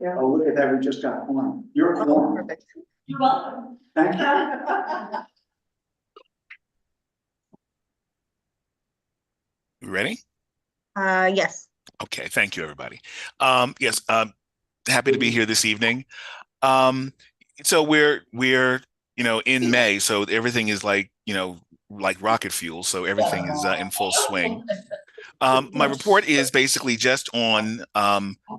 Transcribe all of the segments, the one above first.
Yeah. Oh, look at that, we just got one. You're Oh, quorum. perfect. You're welcome. Thank you. You ready? Yes. Okay, thank you, everybody. Yes, happy to be here this evening. So we're in May, so everything is like rocket fuel, so everything is in full swing. My report is basically just on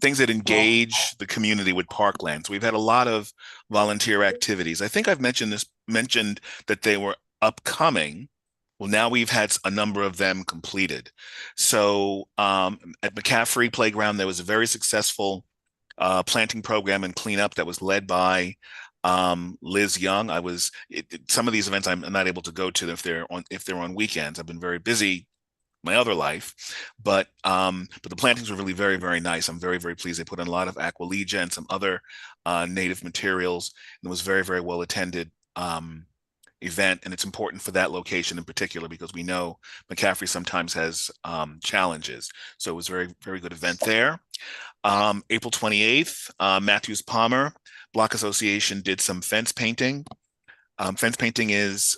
things that engage the community with parklands. We've had a lot of volunteer activities. I think I've mentioned that they were upcoming. Well, now we've had a number of them completed. So at McCaffrey Playground, there was a very successful planting program and cleanup that was led by Liz Young. Some of these events I'm not able to go to if they're on weekends. I've been very busy my other life, but the plantings were really very, very nice. I'm very, very pleased. They put in a lot of Aquilegia and some other native materials, and it was very, very well attended event. And it's important for that location in particular because we know McCaffrey sometimes has challenges. So it was a very, very good event there. April 28th, Matthews Palmer Block Association did some fence painting. Fence painting is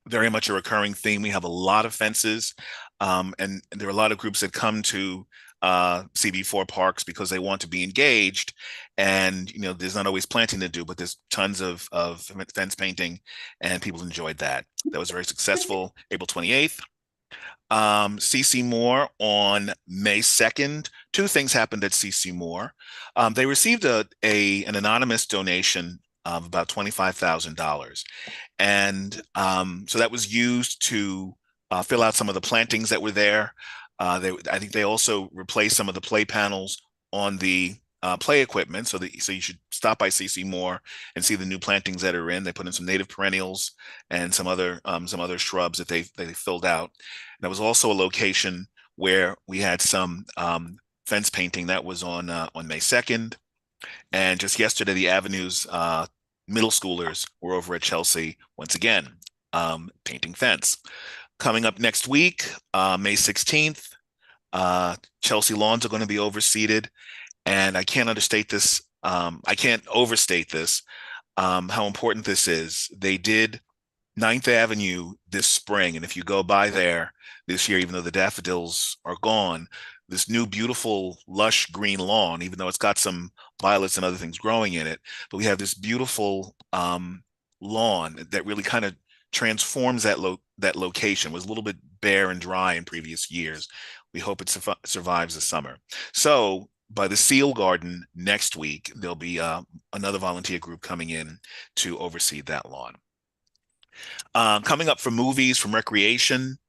very much a recurring theme. We have a lot of fences, and there are a lot of groups that come to CB4 parks because they want to be engaged. And there's not always planting to do, but there's tons of fence painting, and people enjoyed that. That was very successful. April 28th. CC Moore on May 2nd. Two things happened at CC Moore. They received an anonymous donation of about $25,000. And so that was used to fill out some of the plantings that were there. I think they also replaced some of the play panels on the play equipment. So you should stop by CC Moore and see the new plantings that are in. They put in some native perennials and some other shrubs that they filled out. And there was also a location where we had some fence painting that was on May 2nd. And just yesterday, the Avenues middle schoolers were over at Chelsea once again, painting fence. Coming up next week, May 16th, Chelsea lawns are going to be overseeded. And I can't overstate this, how important this is. They did 9th Avenue this spring. And if you go by there this year, even though the daffodils are gone, this new beautiful lush green lawn, even though it's got some violets and other things growing in it, but we have this beautiful lawn that really kind of transforms that location. It was a little bit bare and dry in previous years. We hope it survives the summer. So by the Seal Garden next week, there'll be another volunteer group coming in to oversee that lawn. Coming up for movies, from recreation,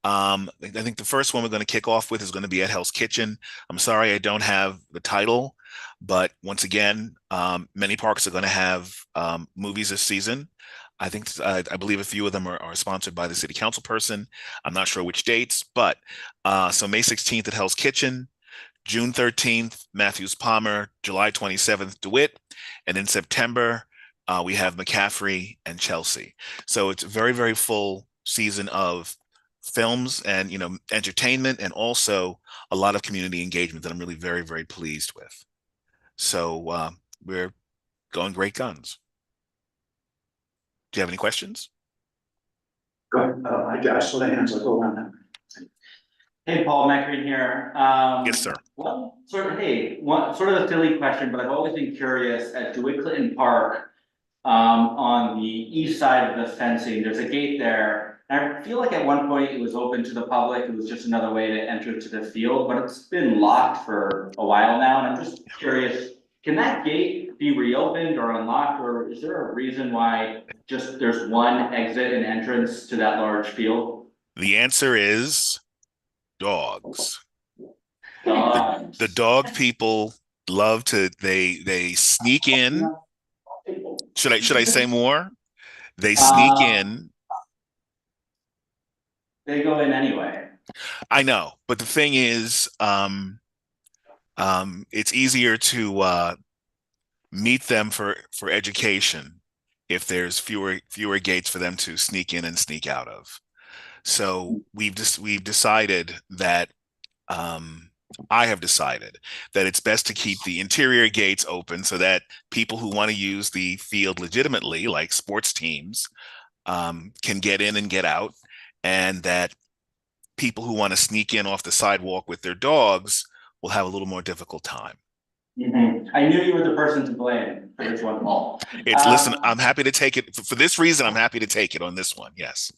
I think the first one we're going to kick off with is going to be at Hell's Kitchen. I'm sorry I don't have the title, but once again, many parks are going to have movies this season. I believe a few of them are sponsored by the city council person. I'm not sure which dates, but so May 16th at Hell's Kitchen, June 13th, Matthews Palmer, July 27th, DeWitt, and in September, we have McCaffrey and Chelsea. So it's a very, very full season of films and entertainment, and also a lot of community engagement that I'm really very, very pleased with. So we're going great guns. Do you have any questions? Go ahead. I saw the hands. I'll go around now. Hey, Paul, Matt Green here. Yes, sir. One sort of a silly question, but I've always been curious at DeWitt Clinton Park, on the east side of the fencing, there's a gate there. And I feel like at one point it was open to the public. It was just another way to enter to the field, but it's been locked for a while now. And I'm just curious, can that gate be reopened or unlocked, or is there a reason why just there's one exit and entrance to that large field? The answer is dogs. Dogs. The dog people love to, they sneak in. Should I say more? They sneak in. They go in anyway. I know, but the thing is, it's easier to meet them for education if there's fewer gates for them to sneak in and sneak out of. So we've decided that I have decided that it's best to keep the interior gates open so that people who want to use the field legitimately, like sports teams, can get in and get out, and that people who want to sneak in off the sidewalk with their dogs will have a little more difficult time. I knew you were the person to blame for this one, Paul. Listen, I'm happy to take it for this reason. I'm happy to take it on this one. Yes.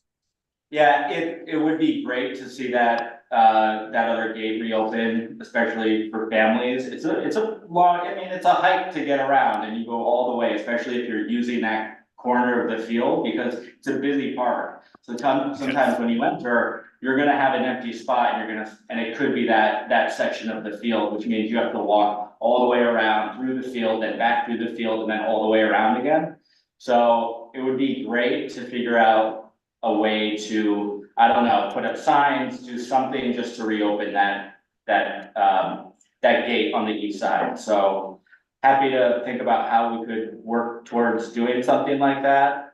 Yeah, it would be great to see that that other gate reopen, especially for families. It's a long, I mean, it's a hike to get around and you go all the way, especially if you're using that corner of the field because it's a busy park. So sometimes when you enter, you're gonna have an empty spot and it could be that section of the field, which means you have to walk all the way around through the field, then back through the field, and then all the way around again. So it would be great to figure out a way to, I don't know, put up signs, do something just to reopen that gate on the east side. So happy to think about how we could work towards doing something like that.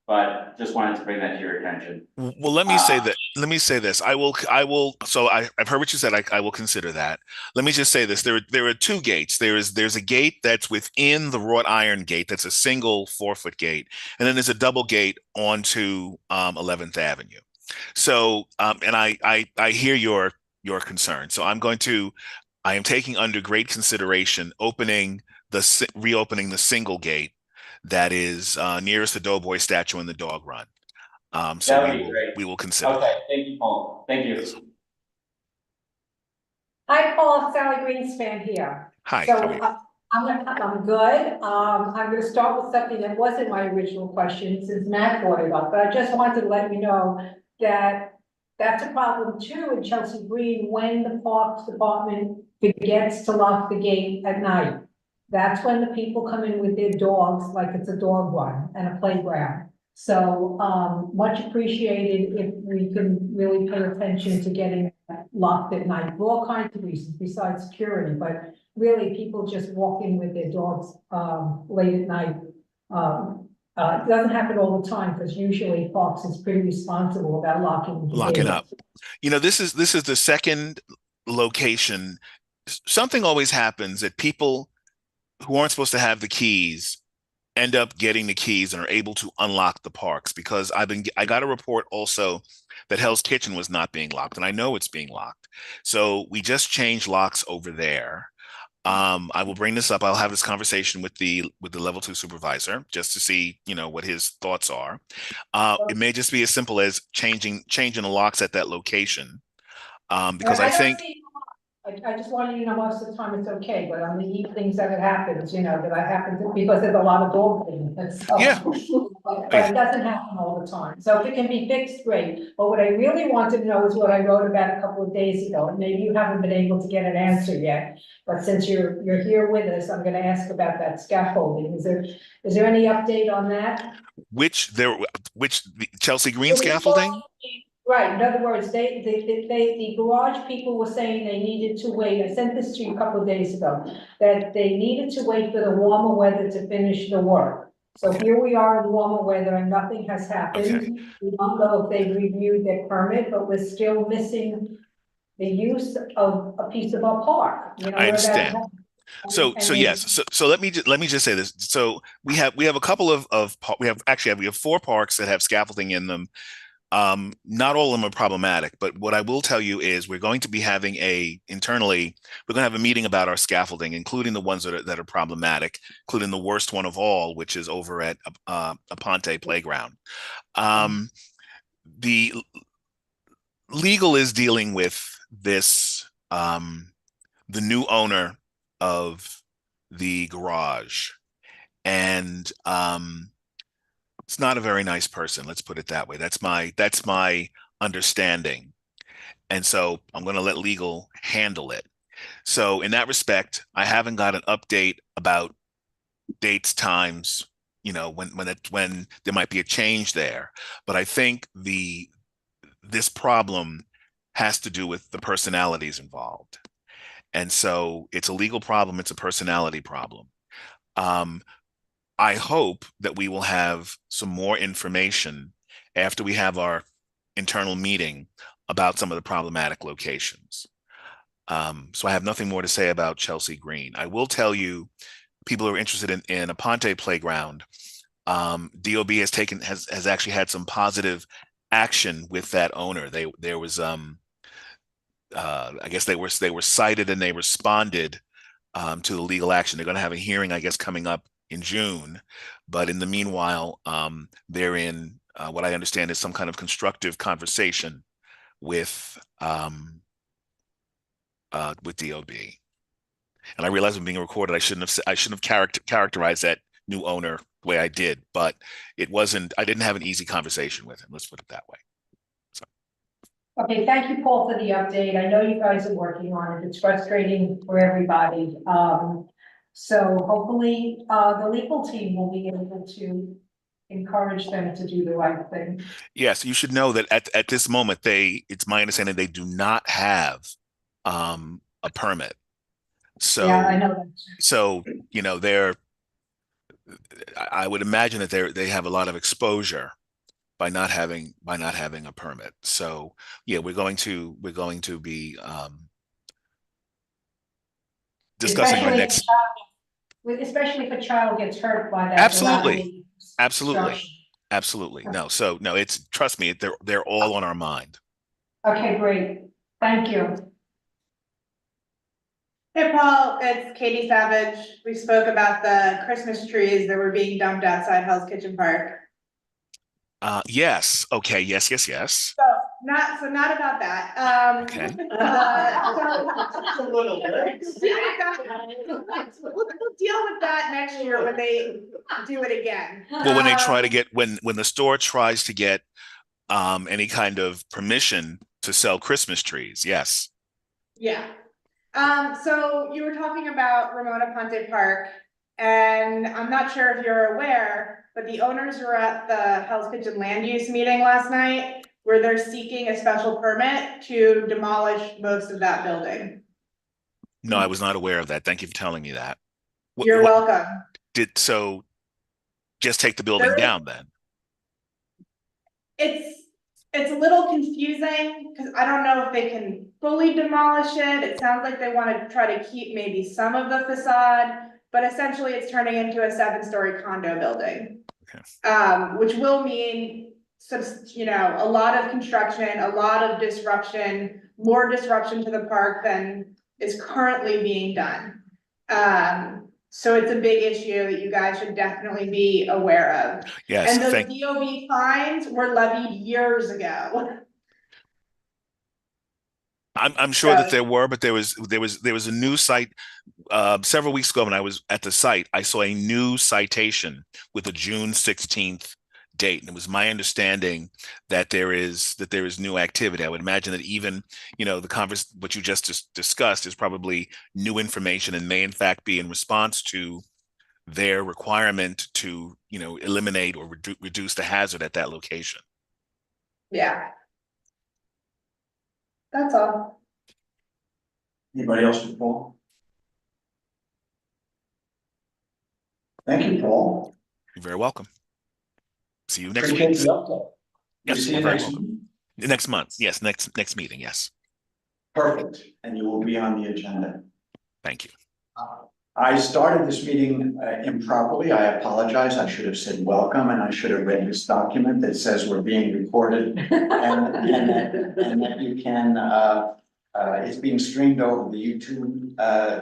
But just wanted to bring that to your attention. Well, let me say that. Let me say this. I will. So I've heard what you said. I will consider that. Let me just say this. There are two gates. There's a gate that's within the wrought iron gate. That's a single 4-foot gate, and then there's a double gate onto 11th Avenue. So, and I hear your concern. So I am taking under great consideration reopening the single gate that is nearest the Doughboy statue in the dog run. So That would be great. we will consider Okay, that. thank you, Paul. Thank you. Hi, Paul, Sally Greenspan here. Hi. So how are you? I'm good. I'm gonna start with something that wasn't my original question since Matt brought it up, but I just wanted to let you know that that's a problem too in Chelsea Green when the Parks Department forgets to lock the gate at night. That's when the people come in with their dogs, like it's a dog run and a playground. So, much appreciated if we can really pay attention to getting locked at night for all kinds of reasons besides security, but really people just walking with their dogs, late at night. It doesn't happen all the time because usually Parks is pretty responsible about locking. Locking up. You know, this is the second location. Something always happens that people who aren't supposed to have the keys end up getting the keys and are able to unlock the parks, because I got a report also that Hell's Kitchen was not being locked, and I know it's being locked. So we just changed locks over there. I will bring this up. I'll have this conversation with the level 2 supervisor just to see, what his thoughts are. It may just be as simple as changing the locks at that location. Because I think I just wanted you to know most of the time it's okay, but on the evenings that it happens, that I happen to, because there's a lot of dog things. And so, Yeah. but it doesn't happen all the time. So if it can be fixed, great. But what I really wanted to know is what I wrote about a couple of days ago, and maybe you haven't been able to get an answer yet. But since you're here with us, I'm gonna ask about that scaffolding. Is there any update on that? which the Chelsea Green scaffolding? Right, in other words, the garage people were saying they needed to wait, I sent this to you a couple of days ago, that they needed to wait for the warmer weather to finish the work. So here we are in warmer weather and nothing has happened. Okay. We don't know if they've reviewed their permit, but we're still missing the use of a piece of our park. I understand. So yes. So let me just say this. So we have a couple of we have 4 parks that have scaffolding in them. Not all of them are problematic, but what I will tell you is we're going to be having internally, we're going to have a meeting about our scaffolding, including the ones that are problematic, including the worst one of all, which is over at Aponte Playground. The legal is dealing with this, the new owner of the garage, and it's not a very nice person. Let's put it that way. That's my understanding. And so I'm going to let legal handle it. So in that respect, I haven't got an update about dates, times, when there might be a change there. But I think this problem has to do with the personalities involved. And so it's a legal problem. It's a personality problem. I hope that we will have some more information after we have our internal meeting about some of the problematic locations. So I have nothing more to say about Chelsea Green. I will tell you, people who are interested in a Ponte playground, DOB has actually had some positive action with that owner. There was I guess they were cited and they responded to the legal action. They're going to have a hearing, I guess, coming up in June. But in the meanwhile, they're in what I understand is some kind of constructive conversation with DOB. And I realize I'm being recorded. I shouldn't have characterized that new owner the way I did, but it wasn't. I didn't have an easy conversation with him. Let's put it that way. So. Okay, thank you, Paul, for the update. I know you guys are working on it. It's frustrating for everybody. So hopefully, the legal team will be able to encourage them to do the right thing. Yes, you should know that at this moment, it's my understanding they do not have a permit. So yeah, I know that. So I would imagine that they have a lot of exposure by not having a permit. So yeah, we're going to be discussing our next. Especially if a child gets hurt by that. Absolutely. No, it's, trust me, they're all on our mind. Okay, great. Thank you. Hey, Paul, it's Katie Savage. We spoke about the Christmas trees that were being dumped outside Hell's Kitchen Park. Yes. Okay. Yes. So not about that. Okay. We'll deal with that next year when they do it again. Well, when they try to get when the store tries to get any kind of permission to sell Christmas trees. Yes. Yeah. So you were talking about Ramona Ponte Park, and I'm not sure if you're aware, but the owners were at the Hell's Kitchen land use meeting last night, where they're seeking a special permit to demolish most of that building. No, I was not aware of that. Thank you for telling me that. You're welcome. Just take the building down then? It's a little confusing because I don't know if they can fully demolish it. It sounds like they want to try to keep maybe some of the facade, but essentially it's turning into a 7-story condo building. Okay. Which will mean a lot of construction, a lot of disruption, more disruption to the park than is currently being done. So it's a big issue that you guys should definitely be aware of. Yes. And those DOB fines were levied years ago. I'm sure that there were, but there was a new site several weeks ago when I was at the site. I saw a new citation with a June 16th date, and it was my understanding that there is new activity. I would imagine that even what you just discussed is probably new information and may in fact be in response to their requirement to eliminate or reduce the hazard at that location. Yeah. That's all. Anybody else for Paul? Thank you, Paul. You're very welcome. See you next week. Appreciate the update. Yes, see you next week. Next month. Yes, next meeting. Yes. Perfect. And you will be on the agenda. Thank you. I started this meeting improperly. I apologize. I should have said welcome, and I should have read this document that says we're being recorded and that you can, it's being streamed over the YouTube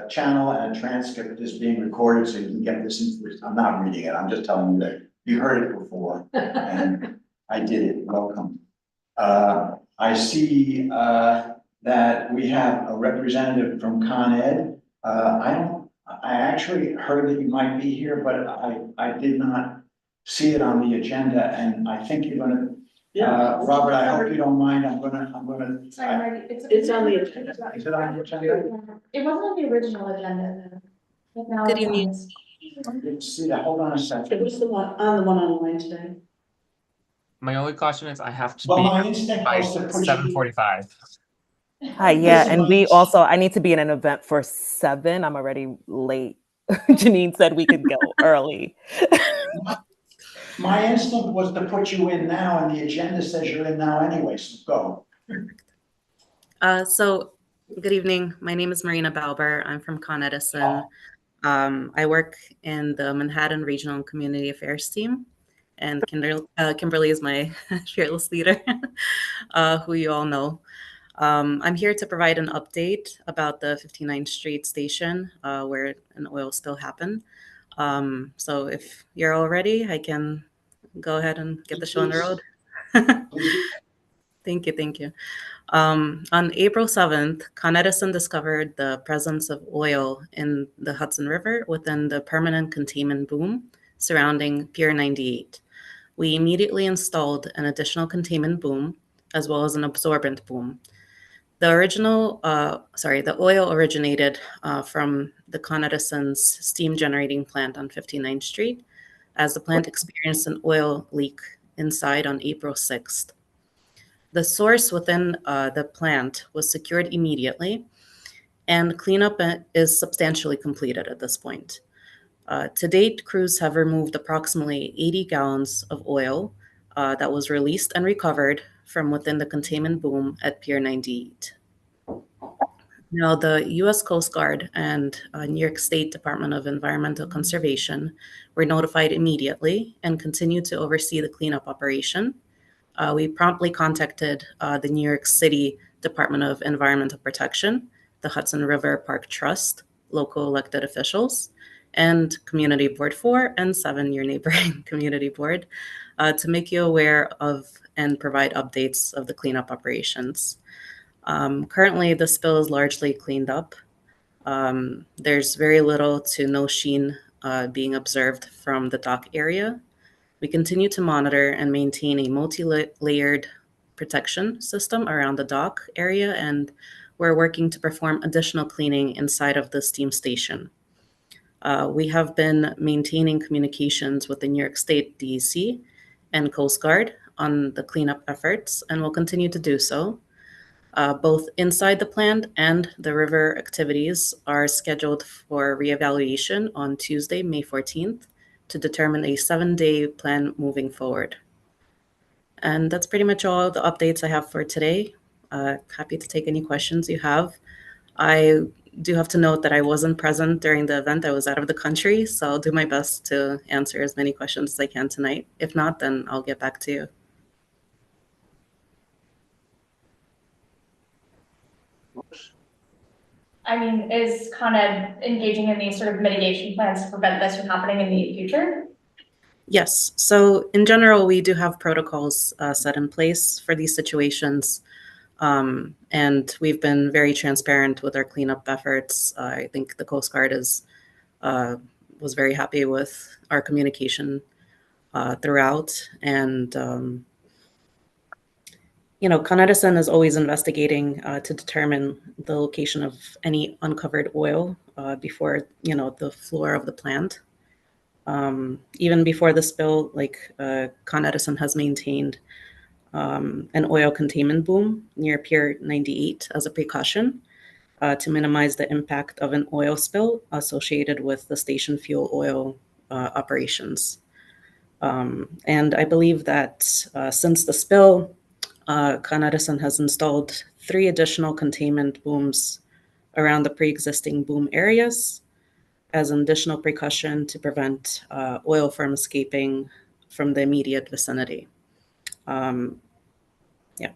channel, and a transcript is being recorded so you can get this information. I'm not reading it. I'm just telling you that you heard it before and I did it. Welcome. I see that we have a representative from Con Ed. I actually heard that you might be here, but I did not see it on the agenda, and I think you're gonna, Robert, I hope you don't mind, I'm gonna. It's on the agenda. Is it on the agenda? It wasn't on the original agenda though. Good evening. Let's see that, hold on a second. It was the one online today. My only caution is I have to Well, my be instinct by was to put you. 7:45. Hi, yeah, and I need to be in an event for 7. I'm already late. Janine said we could go early. My instinct was to put you in now, and the agenda says you're in now anyway, so go. So Good evening. My name is Marina Balber. I'm from Con Edison. I work in the Manhattan Regional and Community Affairs team, and Kimberly is my fearless leader, who you all know. I'm here to provide an update about the 59th Street station where an oil spill happened. So if you're all ready, I can go ahead and get the show on the road. Thank you, thank you. On April 7th, Con Edison discovered the presence of oil in the Hudson River within the permanent containment boom surrounding Pier 98. We immediately installed an additional containment boom as well as an absorbent boom. The oil originated from the Con Edison's steam generating plant on 59th Street as the plant experienced an oil leak inside on April 6th. The source within the plant was secured immediately, and cleanup is substantially completed at this point. To date, crews have removed approximately 80 gallons of oil that was released and recovered from within the containment boom at Pier 98. Now, the U.S. Coast Guard and New York State Department of Environmental Conservation were notified immediately and continue to oversee the cleanup operation. We promptly contacted the New York City Department of Environmental Protection, the Hudson River Park Trust, local elected officials, and Community Board 4 and 7, your neighboring Community Board, to make you aware of and provide updates of the cleanup operations. Currently, the spill is largely cleaned up. There's very little to no sheen being observed from the dock area. We continue to monitor and maintain a multi-layered protection system around the dock area, and we're working to perform additional cleaning inside of the steam station. We have been maintaining communications with the New York State DEC and Coast Guard on the cleanup efforts, and will continue to do so. Both inside the plant and the river activities are scheduled for reevaluation on Tuesday, May 14th, to determine a 7-day plan moving forward. And that's pretty much all the updates I have for today. Happy to take any questions you have. I do have to note that I wasn't present during the event. I was out of the country, so I'll do my best to answer as many questions as I can tonight. If not, then I'll get back to you. I mean, is Con Ed engaging in these sort of mitigation plans to prevent this from happening in the future? Yes. So in general, we do have protocols set in place for these situations. And we've been very transparent with our cleanup efforts. I think the Coast Guard was very happy with our communication throughout. And Con Edison is always investigating to determine the location of any uncovered oil before, the floor of the plant. Even before the spill, Con Edison has maintained an oil containment boom near Pier 98 as a precaution to minimize the impact of an oil spill associated with the station fuel oil operations. And I believe that since the spill, Con Edison has installed 3 additional containment booms around the pre-existing boom areas as an additional precaution to prevent oil from escaping from the immediate vicinity. Yeah,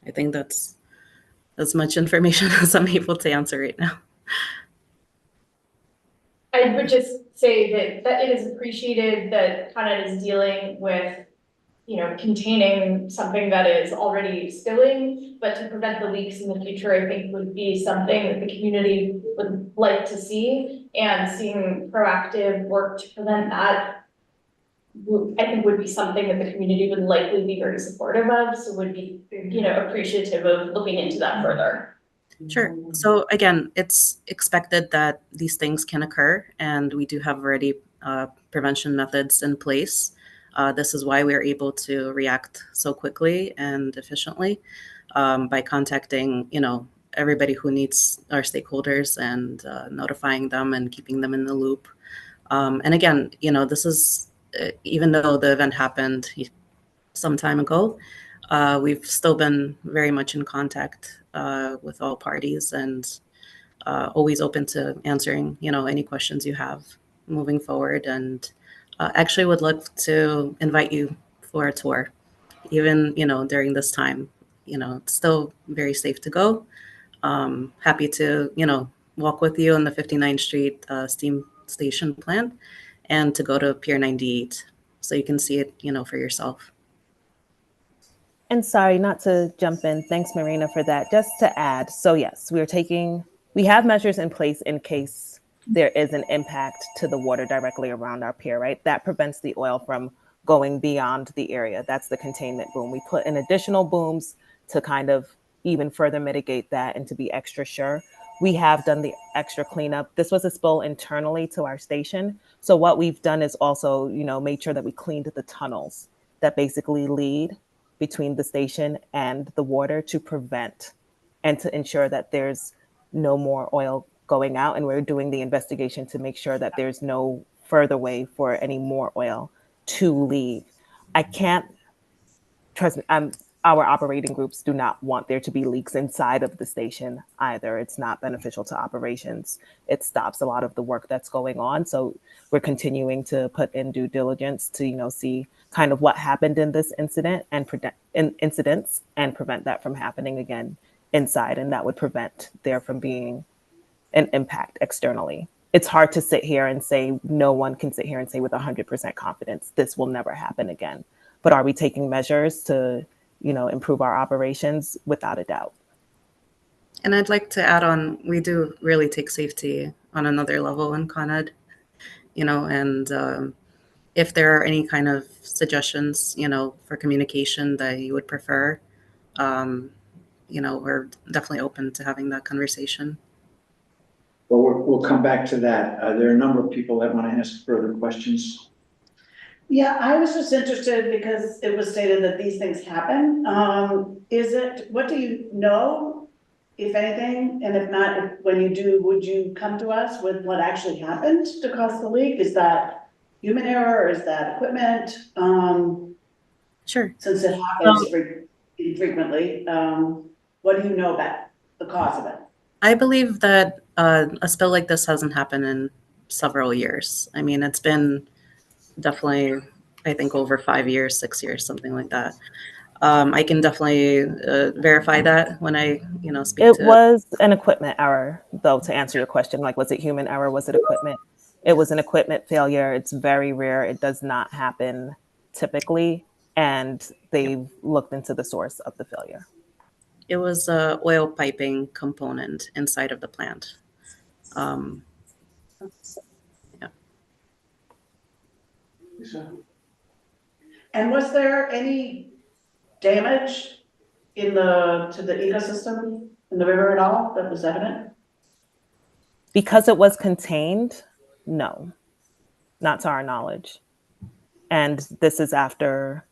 I think that's as much information as I'm able to answer right now. I would just say that it is appreciated that Con Ed is dealing with, containing something that is already spilling, but to prevent the leaks in the future, I think would be something that the community would like to see, and seeing proactive work to prevent that, I think would be something that the community would likely be very supportive of, so would be, appreciative of looking into that further. Sure. So again, it's expected that these things can occur, and we do have already prevention methods in place. This is why we're able to react so quickly and efficiently by contacting, everybody who needs our stakeholders and notifying them and keeping them in the loop. And again, this is, even though the event happened some time ago, We've still been very much in contact with all parties and always open to answering, any questions you have moving forward. And actually would love to invite you for a tour, even, during this time. It's still very safe to go. Happy to, walk with you on the 59th Street steam station plant and to go to Pier 98 so you can see it, for yourself. And sorry, not to jump in. Thanks, Marina, for that. Just to add, so yes, we have measures in place in case there is an impact to the water directly around our pier, right? That prevents the oil from going beyond the area. That's the containment boom. We put in additional booms to kind of even further mitigate that and to be extra sure. We have done the extra cleanup. This was a spill internally to our station. So what we've done is also, made sure that we cleaned the tunnels that basically lead between the station and the water to prevent and to ensure that there's no more oil going out. And we're doing the investigation to make sure that there's no further way for any more oil to leave. I can't, trust me, our operating groups do not want there to be leaks inside of the station either. It's not beneficial to operations. It stops a lot of the work that's going on. So we're continuing to put in due diligence to, see kind of what happened in this incident and incidents and prevent that from happening again inside. And that would prevent there from being an impact externally. It's hard to sit here and say, no one can sit here and say with 100% confidence, this will never happen again. But are we taking measures to, improve our operations? Without a doubt. And I'd like to add on, we do really take safety on another level in Con Ed, and if there are any kind of suggestions, for communication that you would prefer, we're definitely open to having that conversation. Well, we'll come back to that. There are a number of people that want to ask further questions. Yeah, I was just interested because it was stated that these things happen. What do you know, if anything? And if not, when you do, would you come to us with what actually happened to cause the leak? Is that human error or is that equipment? Sure. Since it happens infrequently, what do you know about the cause of it? I believe that a spill like this hasn't happened in several years. I mean, it's been definitely, I think, over 5 years, 6 years, something like that. I can definitely verify that when I, speak to. It was an equipment error, though, to answer your question. Like, was it human error? Was it equipment? It was an equipment failure. It's very rare. It does not happen typically. And they've looked into the source of the failure. It was a oil piping component inside of the plant. And was there any damage to the ecosystem in the river at all that was evident? Because it was contained, no, not to our knowledge. And this is after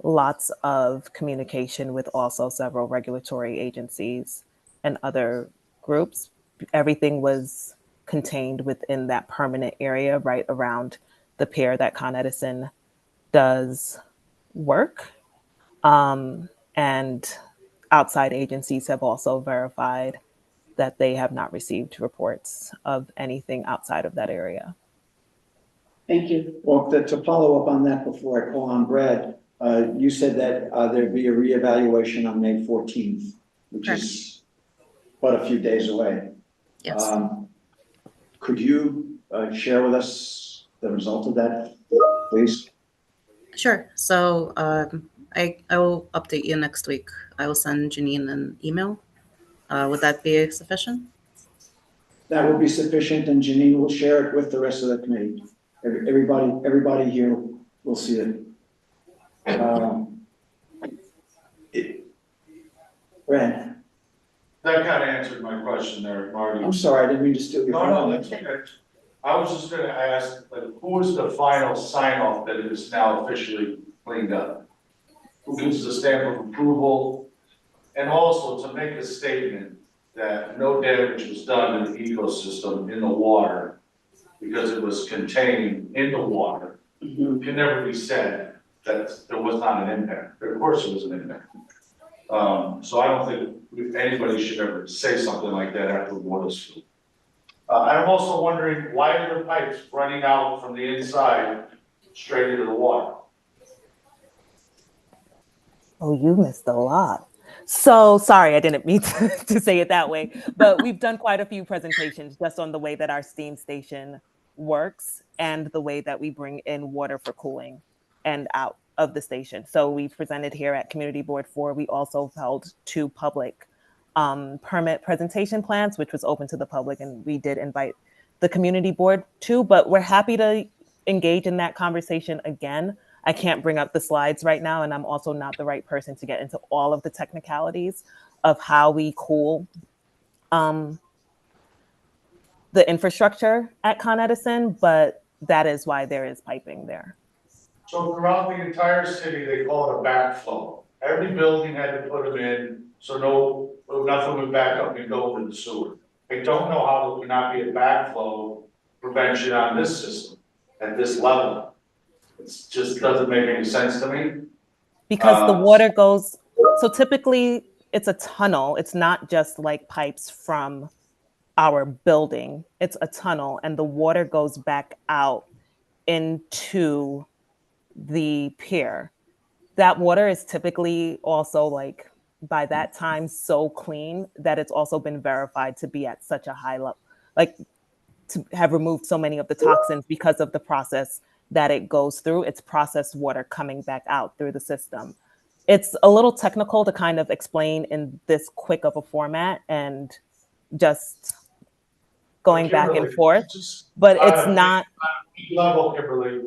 lots of communication with also several regulatory agencies and other groups. Everything was contained within that permanent area right around the pier that Con Edison does work. And outside agencies have also verified that they have not received reports of anything outside of that area. Thank you. Well, to follow up on that before I call on Brad, you said that there'd be a reevaluation on May 14th, which Correct. is but a few days away. Yes. Could you share with us the result of that, please? Sure. So I will update you next week. I will send Janine an email. Would that be sufficient? That will be sufficient, and Janine will share it with the rest of the committee. Everybody here will see it. Brad, That kind of answered my question there, Marty. I'm sorry, I didn't mean to steal your. No, that's okay. I was just gonna ask, like, who is the final sign off that it is now officially cleaned up? Who gives the stamp of approval? And also to make a statement that no damage was done to the ecosystem in the water because it was contained in the water, can never be said. that there was not an impact. Of course it was an impact. So I don't think anybody should ever say something like that after a water spill. I'm also wondering, why are the pipes running out from the inside straight into the water? Oh, you missed a lot. So sorry, I didn't mean to say it that way, but we've done quite a few presentations just on the way that our steam station works and the way that we bring in water for cooling and out of the station. So we presented here at Community Board 4. We also held 2 public permit presentation plans, which was open to the public, and we did invite the community board too, but we're happy to engage in that conversation again. I can't bring up the slides right now, and I'm also not the right person to get into all of the technicalities of how we cool the infrastructure at Con Edison, but that is why there is piping there. So throughout the entire city, they call it a backflow. Every building had to put them in, so nothing would back up and go into the sewer. I don't know how there cannot be a backflow prevention on this system at this level. It just doesn't make any sense to me. Because the water goes, so typically it's a tunnel. It's not just like pipes from our building. It's a tunnel, and the water goes back out into the pier. That water is typically also, like, by that time so clean that it's also been verified to be at such a high level, like to have removed so many of the toxins because of the process that it goes through. It's processed water coming back out through the system. It's a little technical to kind of explain in this quick of a format and just going back and forth, but it's not Level, Kimberly.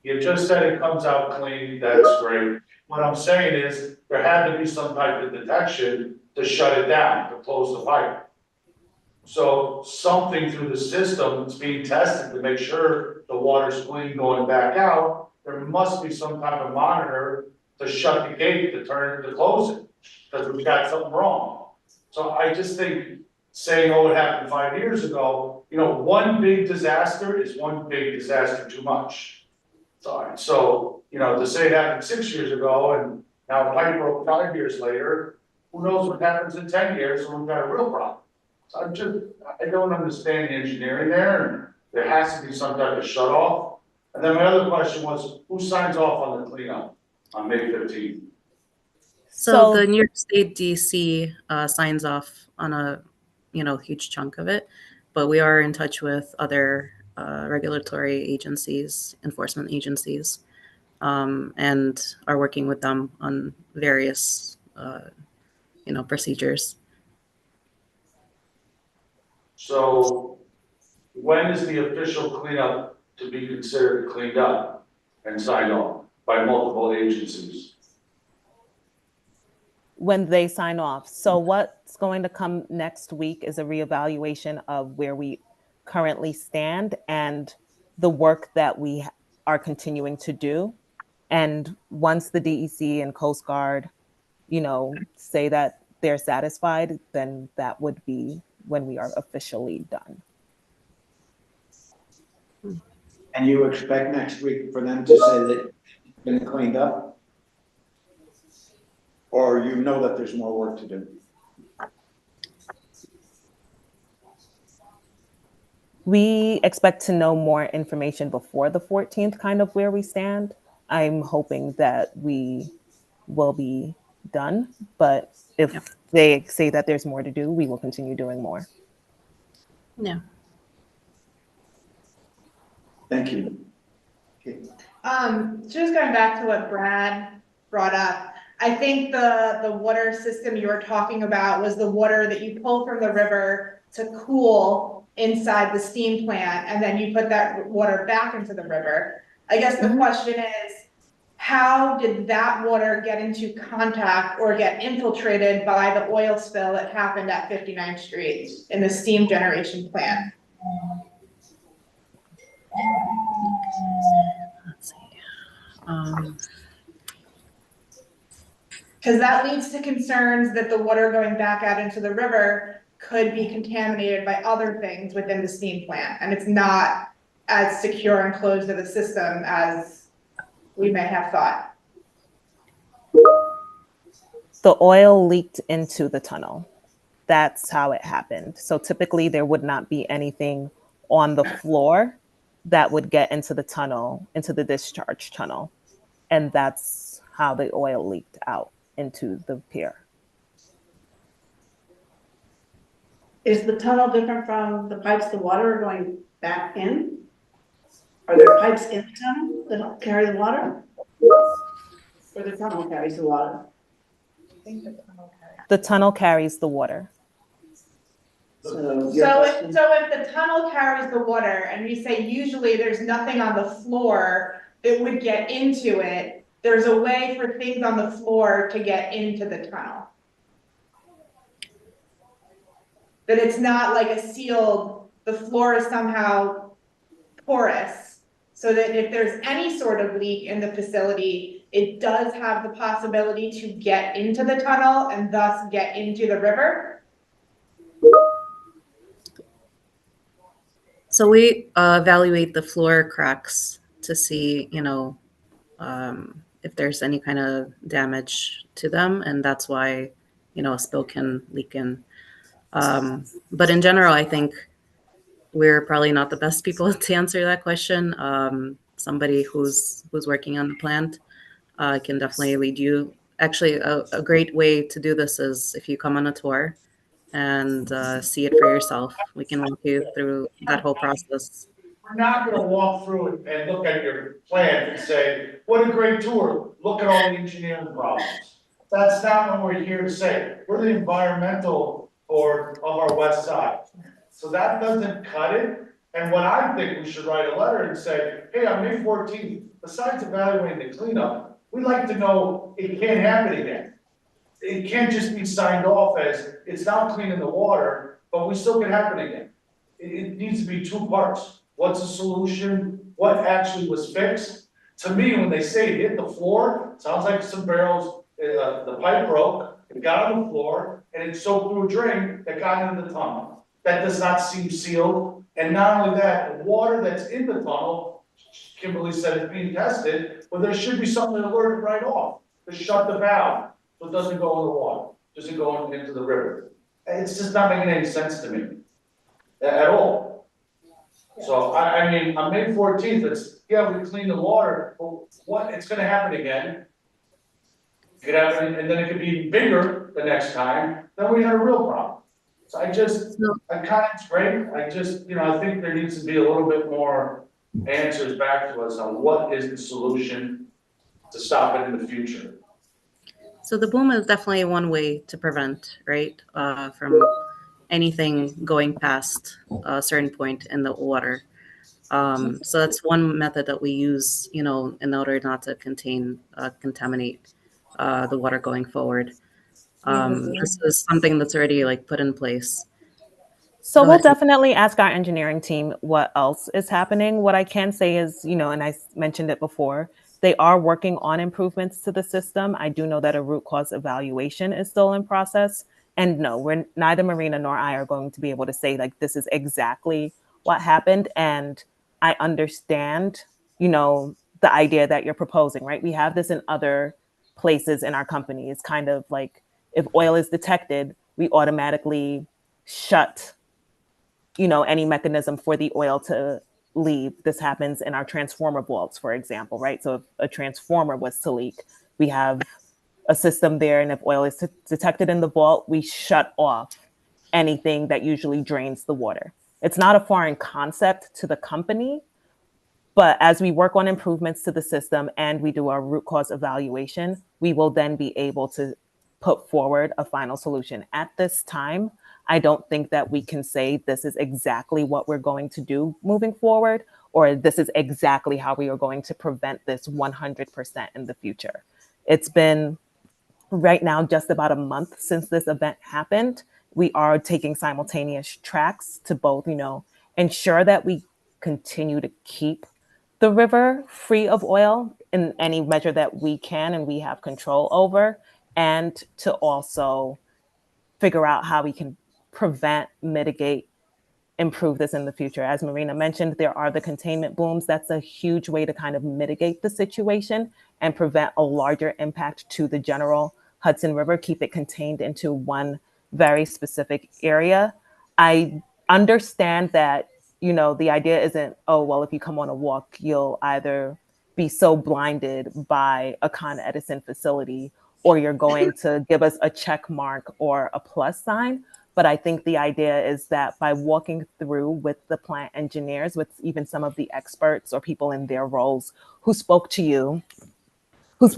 You just said it comes out clean, that's great. What I'm saying is, there had to be some type of detection to shut it down, to close the pipe. So something through the system is being tested to make sure the water's clean going back out. There must be some type of monitor to shut the gate, to close it, because we've got something wrong. So I just think saying, oh, it happened 5 years ago, one big disaster is one big disaster too much. Sorry. So, to say it happened 6 years ago and now pipe broke 5 years later, who knows what happens in 10 years when we've got a real problem. So I don't understand the engineering there, and there has to be some type of shut off. And then my other question was, who signs off on the cleanup on May 15th? So the New York State DC signs off on a huge chunk of it, but we are in touch with other regulatory agencies, enforcement agencies, and are working with them on various procedures. So when is the official cleanup to be considered cleaned up and signed off by multiple agencies? When they sign off. So what's going to come next week is a reevaluation of where we currently stand and the work that we are continuing to do. And once the DEC and Coast Guard, say that they're satisfied, then that would be when we are officially done. And you expect next week for them to say that it's been cleaned up? Or that there's more work to do? We expect to know more information before the 14th, kind of where we stand. I'm hoping that we will be done, but if they say that there's more to do, we will continue doing more. Yeah. Thank you. Okay. Just going back to what Brad brought up, I think the water system you were talking about was the water that you pull from the river to cool inside the steam plant, and then you put that water back into the river. I guess the question is, how did that water get into contact or get infiltrated by the oil spill that happened at 59th Street in the steam generation plant? Let's see. Because that leads to concerns that the water going back out into the river could be contaminated by other things within the steam plant, and it's not as secure and closed of a system as we may have thought. The oil leaked into the tunnel. That's how it happened. So typically there would not be anything on the floor that would get into the tunnel, into the discharge tunnel. And that's how the oil leaked out into the pier. Is the tunnel different from the pipes the water are going back in? Are there pipes in the tunnel that carry the water? Or the tunnel carries the water? The tunnel carries the water. So if the tunnel carries the water and we say usually there's nothing on the floor that would get into it, there's a way for things on the floor to get into the tunnel. That it's not like a sealed, the floor is somehow porous, so that if there's any sort of leak in the facility, it does have the possibility to get into the tunnel and thus get into the river. So we evaluate the floor cracks to see, if there's any kind of damage to them, and that's why, a spill can leak in. But in general, I think we're probably not the best people to answer that question. Somebody who's working on the plant can definitely lead you. Actually, a great way to do this is if you come on a tour and see it for yourself. We can walk you through that whole process. We're not gonna walk through it and look at your plant and say, what a great tour, look at all the engineering problems. That's not what we're here to say. We're the environmental board of our west side. So that doesn't cut it. And what I think we should write a letter and say, hey, on May 14th, besides evaluating the cleanup, we'd like to know it can't happen again. It can't just be signed off as it's now cleaning the water, but we still can happen again. It needs to be two parts. What's the solution? What actually was fixed? To me, when they say it hit the floor, it sounds like some barrels, the pipe broke, it got on the floor, and it soaked through a drain that got into the tunnel. That does not seem sealed. And not only that, the water that's in the tunnel, Kimberly said it's being tested, but there should be something to alert it right off, to shut the valve. So it doesn't go in the water, doesn't go into the river. It's just not making any sense to me at all. So I mean, on May 14th, it's, yeah, we clean the water, but what, it's gonna happen again. It could happen, and then it could be even bigger the next time, then we had a real problem. So I it's great, I think there needs to be a little bit more answers back to us on what is the solution to stop it in the future. So the boom is definitely one way to prevent, right, from anything going past a certain point in the water. So that's one method that we use, in order not to contaminate the water going forward. This is something that's already put in place. So Go we'll ahead. definitely ask our engineering team what else is happening. What I can say is, and I mentioned it before, they are working on improvements to the system. I do know that a root cause evaluation is still in process. And no, neither Marina nor I are going to be able to say this is exactly what happened. And I understand, the idea that you're proposing, right? We have this in other places in our company. It's kind of like if oil is detected, we automatically shut any mechanism for the oil to leave. This happens in our transformer vaults, for example, right? So if a transformer was to leak, we have a system there, and if oil is detected in the vault, we shut off anything that usually drains the water. It's not a foreign concept to the company, but as we work on improvements to the system and we do our root cause evaluation, we will then be able to put forward a final solution. At this time, I don't think that we can say this is exactly what we're going to do moving forward, or this is exactly how we are going to prevent this 100% in the future. It's been right now just about a month since this event happened. We are taking simultaneous tracks to both, ensure that we continue to keep the river free of oil in any measure that we can and we have control over, and to also figure out how we can prevent, mitigate improve this in the future. As Marina mentioned, there are the containment booms. That's a huge way to kind of mitigate the situation and prevent a larger impact to the general Hudson River, keep it contained into one very specific area. I understand that, you know, the idea isn't, oh, well, if you come on a walk, you'll either be so blinded by a Con Edison facility or you're going to give us a check mark or a plus sign. But I think the idea is that by walking through with the plant engineers, with even some of the experts or people in their roles who spoke to you,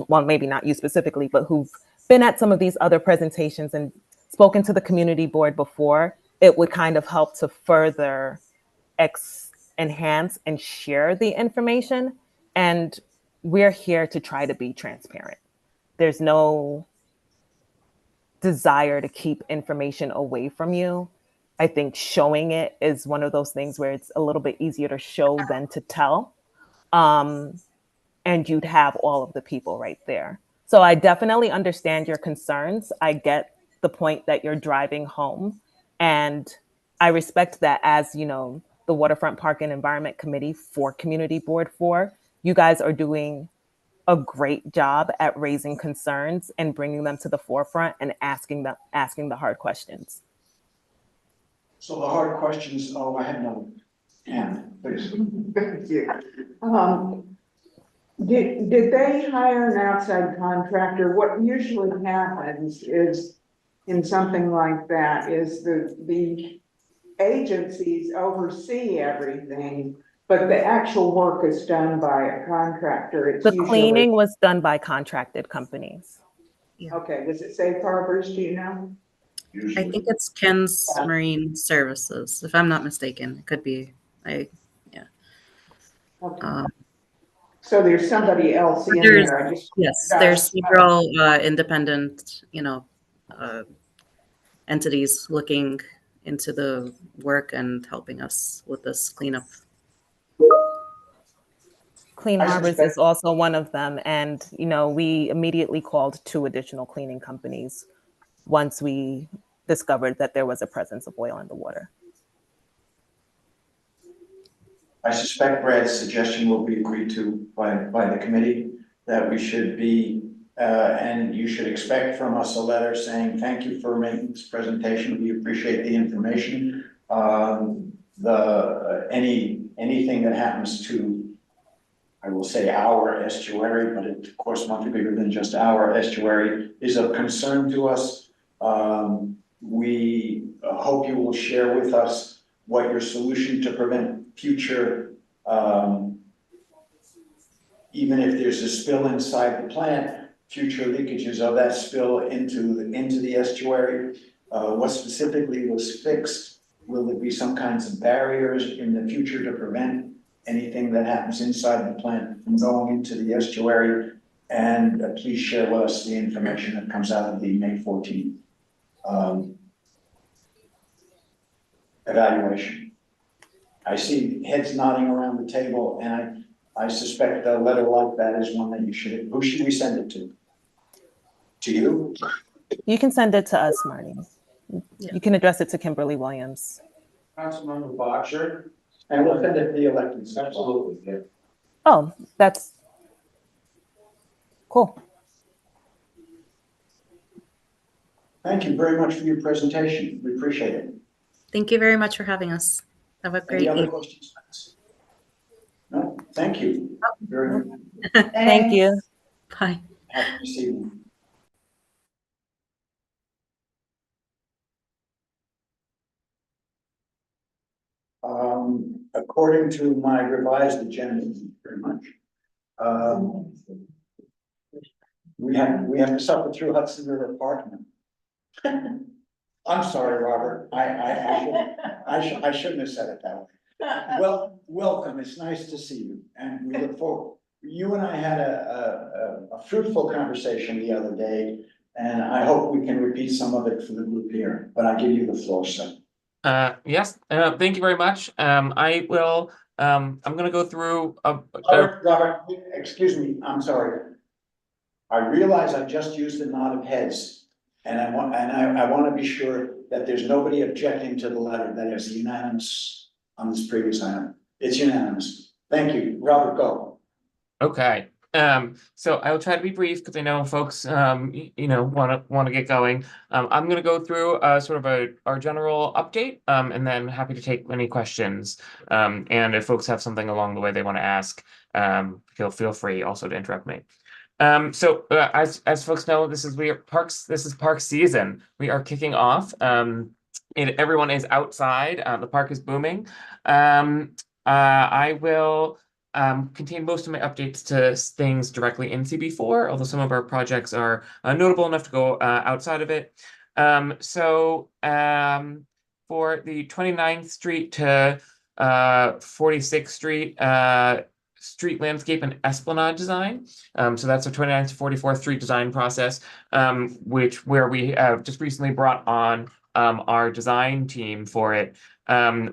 well, maybe not you specifically, but who've been at some of these other presentations and spoken to the community board before, it would kind of help to further enhance and share the information. And we're here to try to be transparent. There's no desire to keep information away from you. I think showing it is one of those things where it's a little bit easier to show than to tell. And you'd have all of the people right there. So I definitely understand your concerns. I get the point that you're driving home. And I respect that as, you know, the Waterfront Park and Environment Committee for Community Board 4, you guys are doing a great job at raising concerns and bringing them to the forefront and asking the hard questions. So the hard questions, oh, I had no hand, please. Thank you. Did they hire an outside contractor? What usually happens is, in something like that, is the agencies oversee everything, but the actual work is done by a contractor. It's The usually cleaning was done by contracted companies. okay. Was it Safe Harbors? Do you know? I think it's Ken's Marine Services, if I'm not mistaken. It could be. Okay. So there's somebody else in There's, there. I just yes, there's several independent, you know, entities looking into the work and helping us with this cleanup. Clean Harbors is also one of them. And, you know, we immediately called 2 additional cleaning companies once we discovered that there was a presence of oil in the water. I suspect Brad's suggestion will be agreed to by the committee, that we should be, and you should expect from us a letter saying, thank you for making this presentation. We appreciate the information. Anything that happens to, I will say our estuary, but it of course much bigger than just our estuary, is of concern to us. We hope you will share with us what your solution to prevent future, even if there's a spill inside the plant, future leakages of that spill into the estuary. What specifically was fixed? Will there be some kinds of barriers in the future to prevent anything that happens inside the plant from going into the estuary? And please share with us the information that comes out of the May 14th evaluation. I see heads nodding around the table, and I suspect a letter like that is one that you should, who should we send it to? To you? You can send it to us, Marty. Yeah. You can address it to Kimberly Williams. Councilmember Boxer. And we'll send it to the elected. Absolutely, yeah. Oh, that's cool. Thank you very much for your presentation. We appreciate it. Thank you very much for having us. Have a great Any other evening. questions? No, thank you. Very good. Thank you. Bye. Happy to see you. According to my revised agenda, very much, we have to suffer through Hudson River Park now. I'm sorry, Robert. I shouldn't have said it that way. Well, welcome. It's nice to see you, and we look forward. You and I had a fruitful conversation the other day, and I hope we can repeat some of it for the group here. But I give you the floor, sir. Yes, thank you very much. I will, I'm gonna go through Robert, excuse me, I'm sorry. I realize I just used a nod of heads, and I want to be sure that there's nobody objecting to the letter, that is unanimous on this previous item. It's unanimous. Thank you. Robert, go. Okay, so I will try to be brief because I know folks, you know, want to get going. I'm going to go through sort of our general update, and then happy to take any questions. And if folks have something along the way they want to ask, feel free also to interrupt me. So as folks know, this is park season. We are kicking off. And everyone is outside. The park is booming. I will contain most of my updates to things directly in CB4, although some of our projects are notable enough to go outside of it. So for the 29th Street to 46th Street street landscape and esplanade design. So that's a 29th to 44th Street design process, where we just recently brought on our design team for it.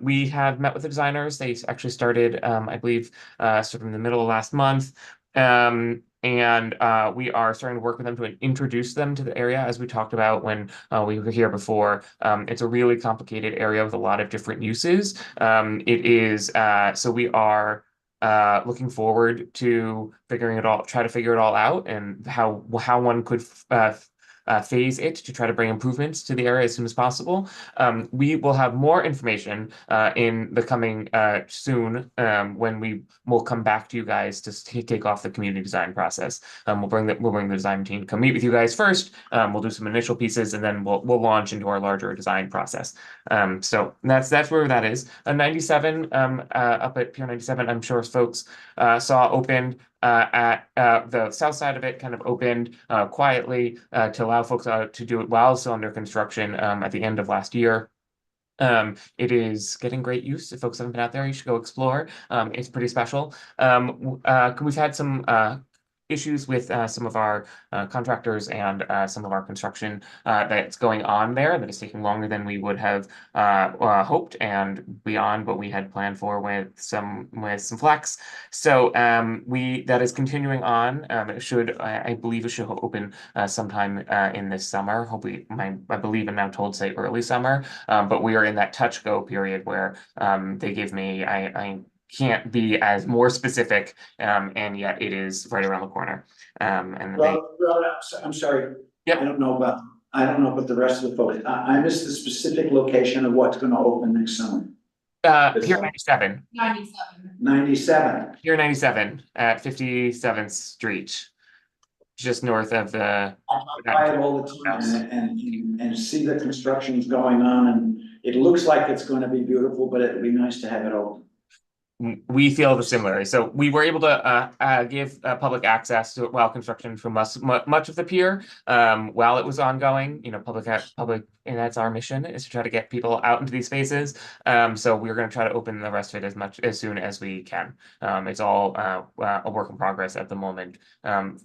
We have met with the designers. They actually started, I believe, sort of in the middle of last month. And we are starting to work with them to introduce them to the area, as we talked about when we were here before. It's a really complicated area with a lot of different uses. It is, so we are looking forward to try to figure it all out, and how one could phase it to try to bring improvements to the area as soon as possible. We will have more information in the coming soon, when we will come back to you guys to kick off the community design process. We'll bring the design team to come meet with you guys first. We'll do some initial pieces, and then we'll launch into our larger design process. So that's where that is. 97 up at Pier 97, I'm sure folks saw opened at the south side of it, kind of opened quietly to allow folks to do it while still under construction at the end of last year. It is getting great use. If folks haven't been out there, you should go explore. It's pretty special. We've had some issues with some of our contractors and some of our construction that's going on there that is taking longer than we would have hoped, and beyond what we had planned for with some flex. So that is continuing on. I believe it should open sometime in this summer. Hopefully, I believe I'm now told, say early summer, but we are in that touch go period where they give me, I can't be as more specific, and yet it is right around the corner. I'm sorry. Yep. I don't know about the rest of the folks. I missed the specific location of what's going to open next summer. Pier 97. 97. Pier 97 at 57th Street, just north of the. I drive all the time and see the construction's going on, and it looks like it's going to be beautiful, but it'd be nice to have it open. We feel the similar. So we were able to give public access to it while construction for much of the pier while it was ongoing. You know, public, and that's our mission, is to try to get people out into these spaces. So we're going to try to open the rest of it as soon as we can. It's all a work in progress at the moment.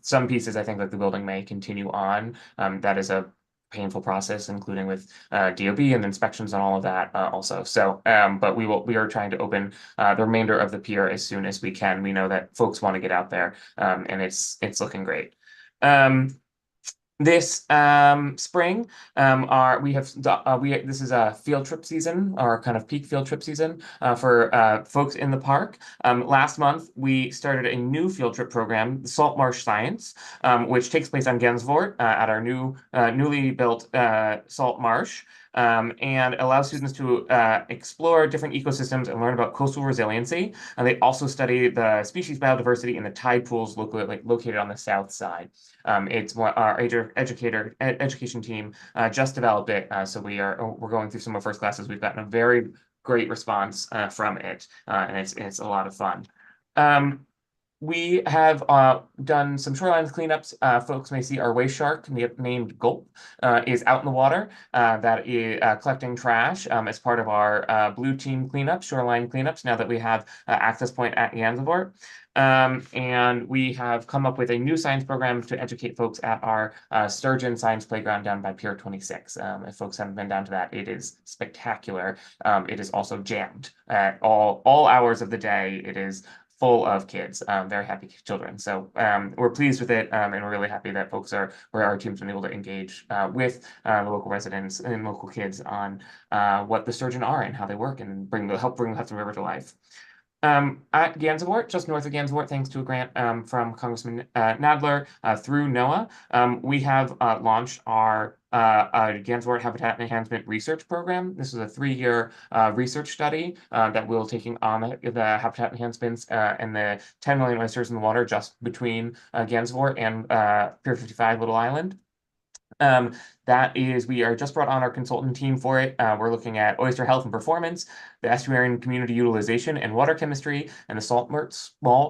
Some pieces, I think, like the building may continue on. That is a painful process, including with DOB and inspections and all of that also. So, but we are trying to open the remainder of the pier as soon as we can. We know that folks want to get out there, and it's looking great. This spring, this is a field trip season, our kind of peak field trip season for folks in the park. Last month, we started a new field trip program, the Salt Marsh Science, which takes place on Gensvoort at our newly built salt marsh. And allow students to explore different ecosystems and learn about coastal resiliency. And they also study the species biodiversity in the tide pools located on the south side. It's what our education team just developed it. So we're going through some of our first classes. We've gotten a very great response from it, and it's a lot of fun. We have done some shorelines cleanups. Folks may see our waste shark, named Gulp, is out in the water. That is collecting trash as part of our blue team cleanups, shoreline cleanups, now that we have access point at Gansevoort. And we have come up with a new science program to educate folks at our Sturgeon Science Playground down by Pier 26. If folks haven't been down to that, it is spectacular. It is also jammed at all hours of the day. It is full of kids. very happy children. So we're pleased with it, and we're really happy that where our team's been able to engage with the local residents and local kids on what the sturgeon are and how they work, and help bring the Hudson River to life. At Gansevoort, just north of Gansevoort, thanks to a grant from Congressman Nadler through NOAA, we have launched our Gansevoort Habitat Enhancement Research Program. This is a 3-year research study that we're taking on the habitat enhancements and the 10 million oysters in the water just between Gansevoort and Pier 55 Little Island. We are just brought on our consultant team for it. We're looking at oyster health and performance, the estuarine community utilization and water chemistry, and the salt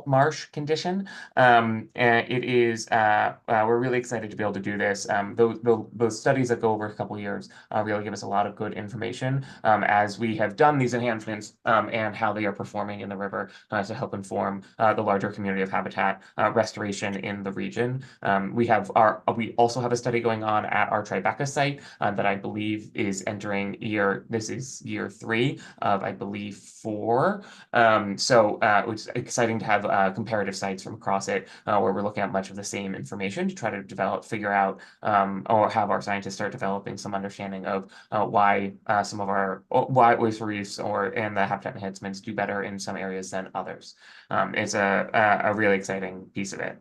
marsh condition. And we're really excited to be able to do this. Those studies that go over a couple of years really give us a lot of good information as we have done these enhancements and how they are performing in the river to help inform the larger community of habitat restoration in the region. We also have a study going on at our Tribeca site that I believe is entering this is year 3 of, I believe, 4. It's exciting to have comparative sites from across it where we're looking at much of the same information to try to figure out or have our scientists start developing some understanding of why oyster reefs and the habitat enhancements do better in some areas than others. It's a really exciting piece of it.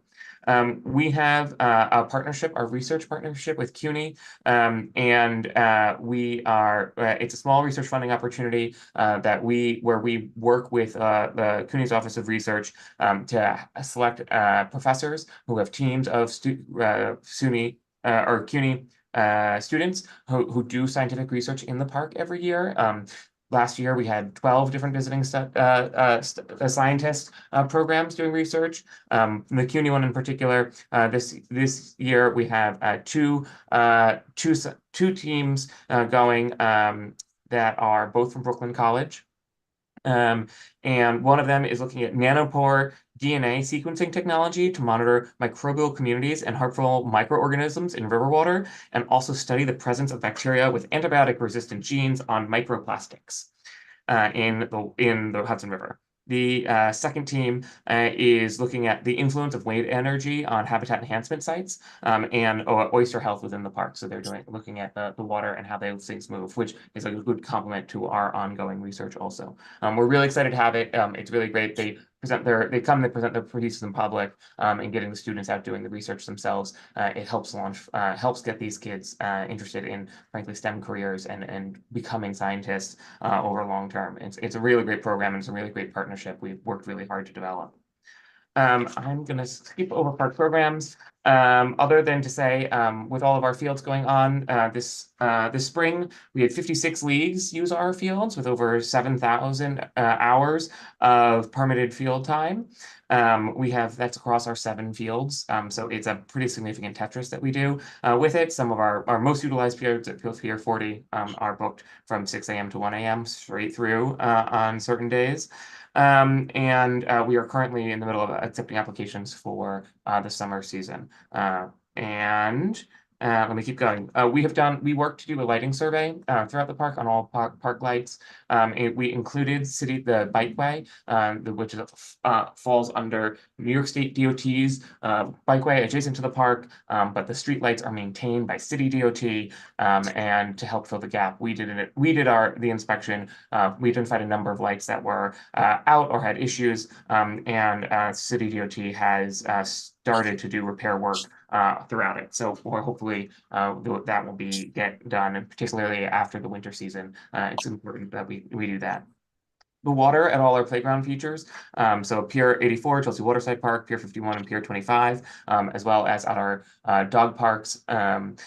We have a research partnership with CUNY, and it's a small research funding opportunity where we work with the CUNY's Office of Research to select professors who have teams of CUNY students who do scientific research in the park every year. Last year, we had 12 different visiting scientist programs doing research. The CUNY one in particular, this year we have two teams going that are both from Brooklyn College. And one of them is looking at nanopore DNA sequencing technology to monitor microbial communities and harmful microorganisms in river water, and also study the presence of bacteria with antibiotic-resistant genes on microplastics in the Hudson River. The second team is looking at the influence of wave energy on habitat enhancement sites and oyster health within the park. So they're looking at the water and how those things move, which is a good complement to our ongoing research also. We're really excited to have it. It's really great. They present their pieces in public and getting the students out doing the research themselves. It helps get these kids interested in, frankly, STEM careers and becoming scientists over long term. It's a really great program, and it's a really great partnership we've worked really hard to develop. I'm going to skip over park programs, other than to say, with all of our fields going on this spring, we had 56 leagues use our fields with over 7,000 hours of permitted field time. That's across our 7 fields. So it's a pretty significant Tetris that we do with it. Some of our most utilized periods at Pier 40 are booked from 6 a.m. to 1 a.m. straight through on certain days. And we are currently in the middle of accepting applications for the summer season. Let me keep going. We worked to do a lighting survey throughout the park on all park lights. We included the bikeway, which falls under New York State DOT's bikeway adjacent to the park, but the street lights are maintained by City DOT. And to help fill the gap, we did the inspection. We identified a number of lights that were out or had issues, and City DOT has started to do repair work throughout it. So hopefully that will get done, and particularly after the winter season, it's important that we do that. The water at all our playground features, so Pier 84, Chelsea Waterside Park, Pier 51, and Pier 25, as well as at our dog parks at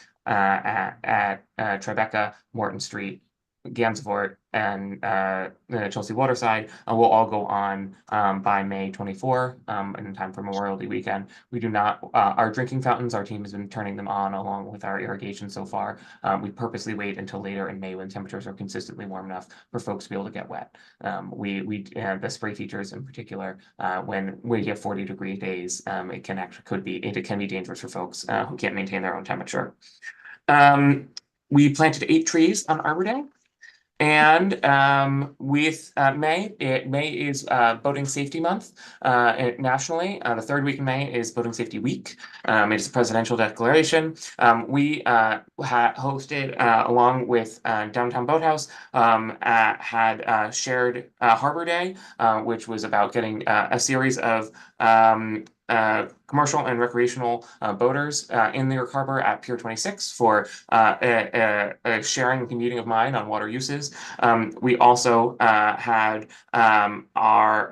Tribeca, Morton Street, Gansevoort, and the Chelsea Waterside will all go on by May 24, in time for Memorial Day weekend. We do not, our drinking fountains, our team has been turning them on along with our irrigation so far. We purposely wait until later in May when temperatures are consistently warm enough for folks to be able to get wet. The spray features in particular, when we get 40-degree days, it can be dangerous for folks who can't maintain their own temperature. We planted 8 trees on Arbor Day. And with May is Boating Safety Month nationally. The third week in May is Boating Safety Week. It is a presidential declaration. We hosted along with Downtown Boathouse had shared Harbor Day, which was about getting a series of commercial and recreational boaters in New York Harbor at Pier 26 for a sharing and commuting of mind on water uses. We also had our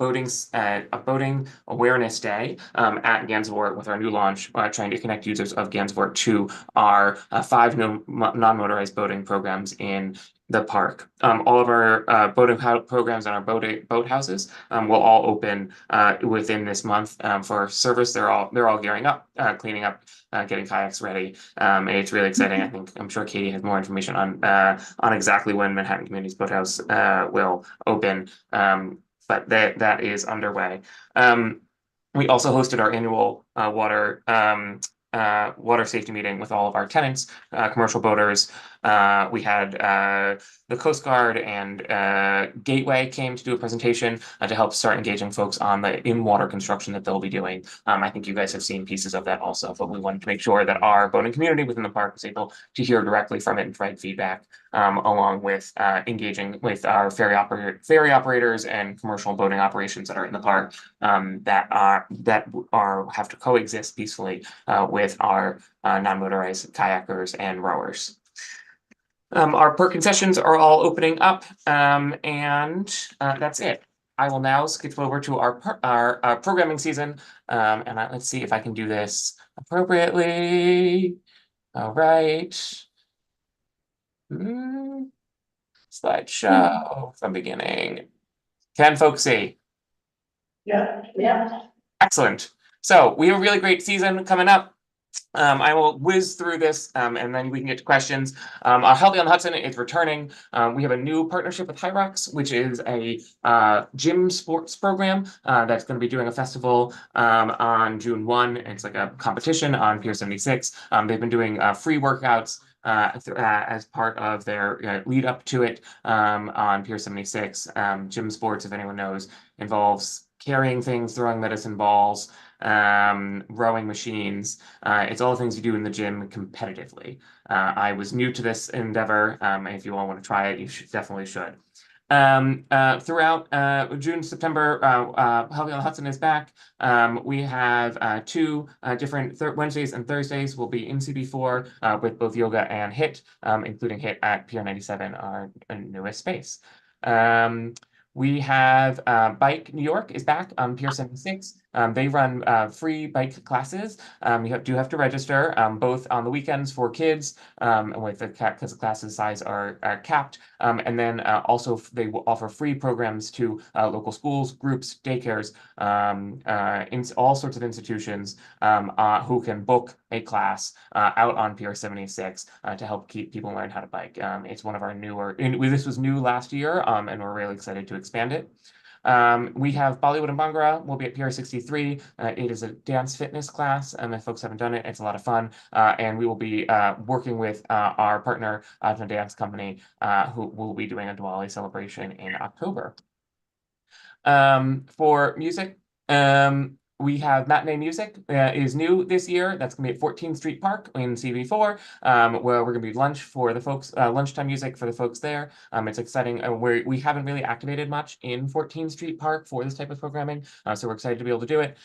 a boating awareness day at Gansevoort with our new launch, trying to connect users of Gansevoort to our 5 non-motorized boating programs in the park. All of our boating programs and our boathouses will all open within this month for service. They're all gearing up, cleaning up, getting kayaks ready. It's really exciting. I'm sure Katie has more information on exactly when Manhattan Community's Boathouse will open. But that is underway. We also hosted our annual water safety meeting with all of our tenants, commercial boaters. We had the Coast Guard and Gateway came to do a presentation to help start engaging folks on the in-water construction that they'll be doing. I think you guys have seen pieces of that also, but we wanted to make sure that our boating community within the park was able to hear directly from it and provide feedback, along with engaging with our ferry operators and commercial boating operations that are in the park, that have to coexist peacefully with our non-motorized kayakers and rowers. Our park concessions are all opening up, and that's it. I will now skip over to our programming season, and let's see if I can do this appropriately. All right. Slideshow from beginning. Can folks see? Yeah. Excellent. So we have a really great season coming up. I will whiz through this, and then we can get to questions. Our Healthy on the Hudson is returning. We have a new partnership with High Rocks, which is a gym sports program that's going to be doing a festival on June 1. It's like a competition on Pier 76. They've been doing free workouts as part of their lead up to it on Pier 76. Gym sports, if anyone knows, involves carrying things, throwing medicine balls, rowing machines. It's all the things you do in the gym competitively. I was new to this endeavor. If you all want to try it, you definitely should. Throughout June, September, Healthy on the Hudson is back. We have 2 different Wednesdays and Thursdays will be MCB4 with both yoga and HIIT, including HIIT at Pier 97, our newest space. We have Bike New York is back on Pier 76. They run free bike classes. You do have to register both on the weekends for kids, with the because the classes size are capped, and then also they will offer free programs to local schools, groups, daycares, all sorts of institutions who can book a class out on Pier 76 to help keep people learn how to bike. It's one of our newer. This was new last year, and we're really excited to expand it. We have Bollywood and Bhangra will be at Pier 63. It is a dance fitness class, and if folks haven't done it, it's a lot of fun. And we will be working with our partner, Ajna Dance Company, who will be doing a Diwali celebration in October. For music, we have Matinee Music is new this year. That's going to be at 14th Street Park in CV4, where we're going to be lunch for the folks, lunchtime music for the folks there. It's exciting. We haven't really activated much in 14th Street Park for this type of programming, so we're excited to be able to do it.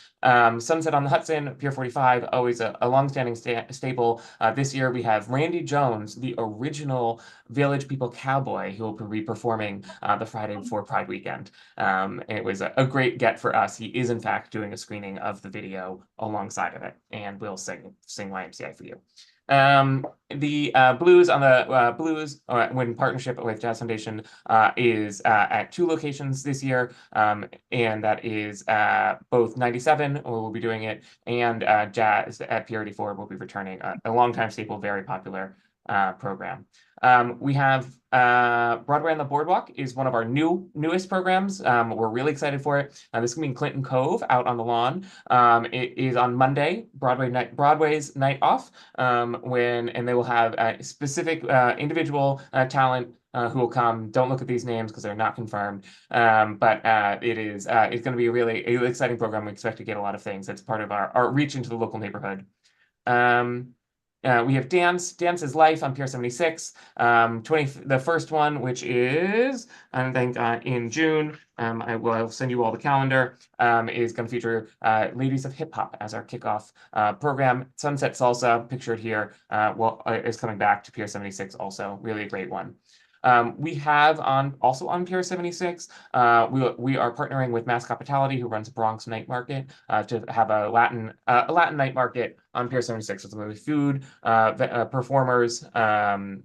Sunset on the Hudson, Pier 45, always a longstanding staple. This year we have Randy Jones, the original Village People cowboy, who will be performing the Friday before Pride weekend. It was a great get for us. He is in fact doing a screening of the video alongside of it, and we'll sing YMCA for you. The Blues on the Blues, in partnership with Jazz Foundation, is at 2 locations this year, and that is both 97, where we'll be doing it, and Jazz at Pier 84 will be returning. A longtime staple, very popular program. We have Broadway on the Boardwalk is one of our newest programs. We're really excited for it. This is gonna be in Clinton Cove out on the lawn. It is on Monday, Broadway's night off, and they will have a specific individual talent who will come. Don't look at these names because they're not confirmed. But it's going to be a really exciting program. We expect to get a lot of things. That's part of our reach into the local neighborhood. We have Dance is Life on Pier 76. The first one, which is, I think, in June. I'll send you all the calendar. Is going to feature Ladies of Hip Hop as our kickoff program. Sunset Salsa, pictured here, is coming back to Pier 76 also. Really a great one. We have also on Pier 76, we are partnering with Mass Hospitality, who runs Bronx Night Market, to have a Latin night market on Pier 76. It's going to be food, performers, and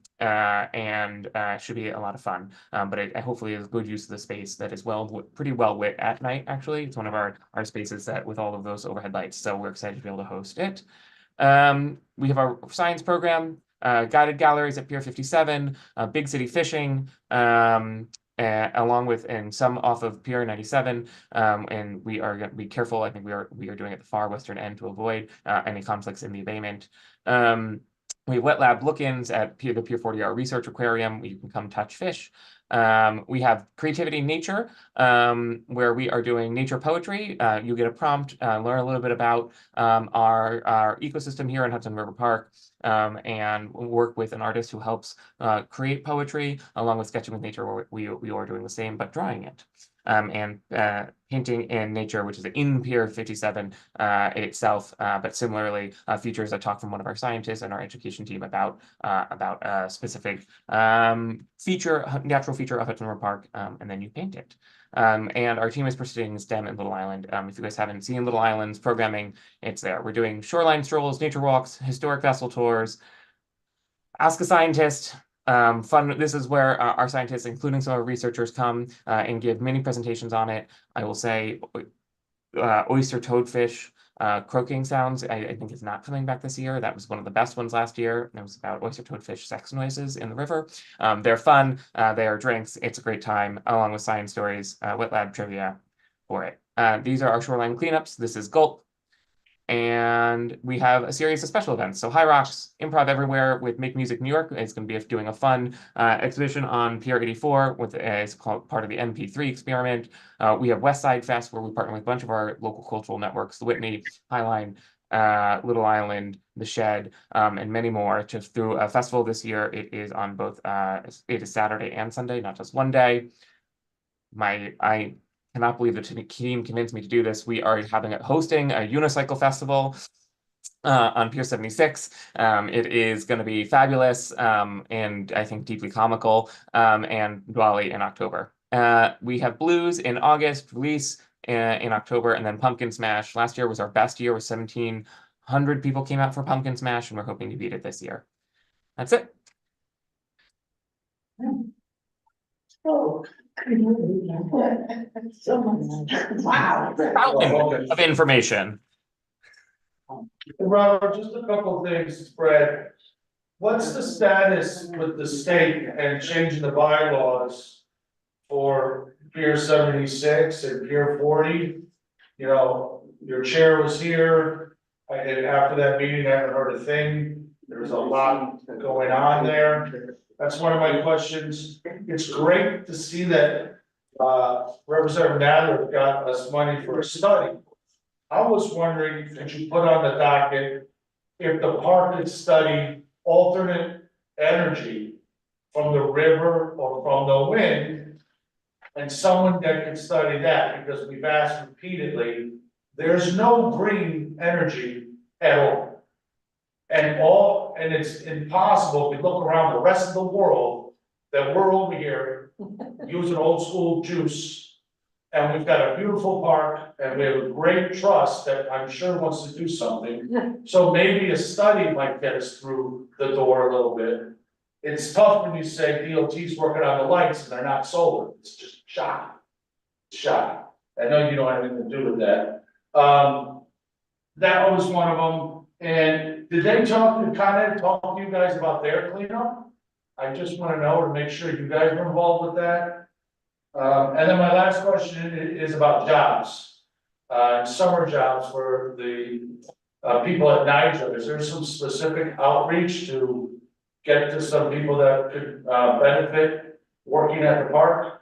should be a lot of fun. But hopefully is good use of the space that is pretty well lit at night. Actually, it's one of our spaces that with all of those overhead lights. So we're excited to be able to host it. We have our science program. Guided galleries at Pier 57, Big City Fishing, along with and some off of Pier 97. And we are going to be careful. I think we are doing it at the far western end to avoid any conflicts in the abatement. We have wet lab look-ins at the Pier 40R Research Aquarium, where you can come touch fish. We have Creativity Nature, where we are doing nature poetry. You get a prompt, learn a little bit about our ecosystem here in Hudson River Park, and work with an artist who helps create poetry, along with Sketching with Nature, where we are doing the same, but drawing it. And Painting in Nature, which is in Pier 57 itself, but similarly features a talk from one of our scientists and our education team about a specific natural feature of Hudson River Park, and then you paint it. And our team is pursuing STEM in Little Island. If you guys haven't seen Little Island's programming, it's there. We're doing shoreline strolls, nature walks, historic vessel tours, Ask a Scientist. Fun. This is where our scientists, including some of our researchers, come and give mini presentations on it. I will say oyster toadfish croaking sounds, I think is not coming back this year. That was one of the best ones last year. It was about oyster toadfish sex noises in the river. They're fun. They are drinks. It's a great time, along with science stories, wet lab trivia for it. These are our shoreline cleanups. This is Gulp. And we have a series of special events. So High Rocks, Improv Everywhere with Make Music New York is going to be doing a fun exhibition on Pier 84 it's called part of the MP3 experiment. We have West Side Fest, where we partner with a bunch of our local cultural networks, the Whitney, Highline, Little Island, The Shed, and many more. Just through a festival this year, it is on both, it is Saturday and Sunday, not just one day. I cannot believe the team convinced me to do this. We are hosting a unicycle festival on Pier 76. It is going to be fabulous and I think deeply comical, and Diwali in October. We have Blues in August, Release in October, and then Pumpkin Smash. Last year was our best year, with 1,700 people came out for Pumpkin Smash, and we're hoping to beat it this year. That's it. Oh. So much. Wow. Fountain of information. Robert, just a couple of things, Fred. What's the status with the state and changing the bylaws for Pier 76 and Pier 40? You know, your chair was here, and after that meeting, I haven't heard a thing. There's a lot going on there. That's one of my questions. It's great to see that Representative Nadler got us money for a study. I was wondering, could you put on the docket if the park could study alternate energy from the river or from the wind, and someone that can study that, because we've asked repeatedly, there's no green energy at all. And it's impossible, if you look around the rest of the world, that we're over here using old school juice. And we've got a beautiful park, and we have a great trust that I'm sure wants to do something. So maybe a study might get us through the door a little bit. It's tough when you say DOT's working on the lights and they're not solar. It's just shocking. Shocking. I know you don't have anything to do with that. That was one of them. And Did they talk to you guys about their cleanup? I just wanna know to make sure you guys were involved with that. And then my last question is about jobs. Summer jobs for the people at Niger. Is there some specific outreach to get to some people that could benefit working at the park?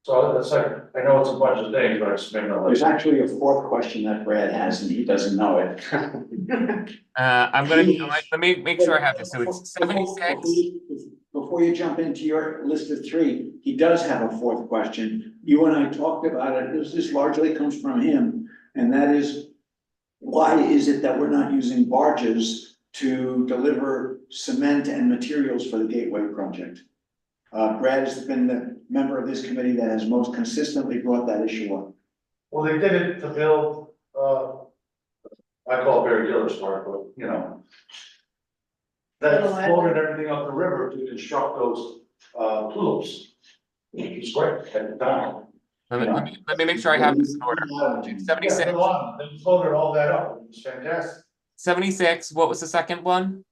So that's like, I know it's a bunch of things, but it's been There's actually a fourth question that Brad has and he doesn't know it. let me make sure I have this. So it's 76. Before you jump into your list of three, he does have a fourth question. You and I talked about it. This largely comes from him. And that is, why is it that we're not using barges to deliver cement and materials for the Gateway project? Brad has been the member of this committee that has most consistently brought that issue up. Well, they did it to build, I call it Barry Gillis Park, but you know. That floated everything up the river to construct those, tulips. Which is great at the time. Let me make sure I have this in order. 76. Yeah, they floated all that up, it was fantastic. 76, what was the second one?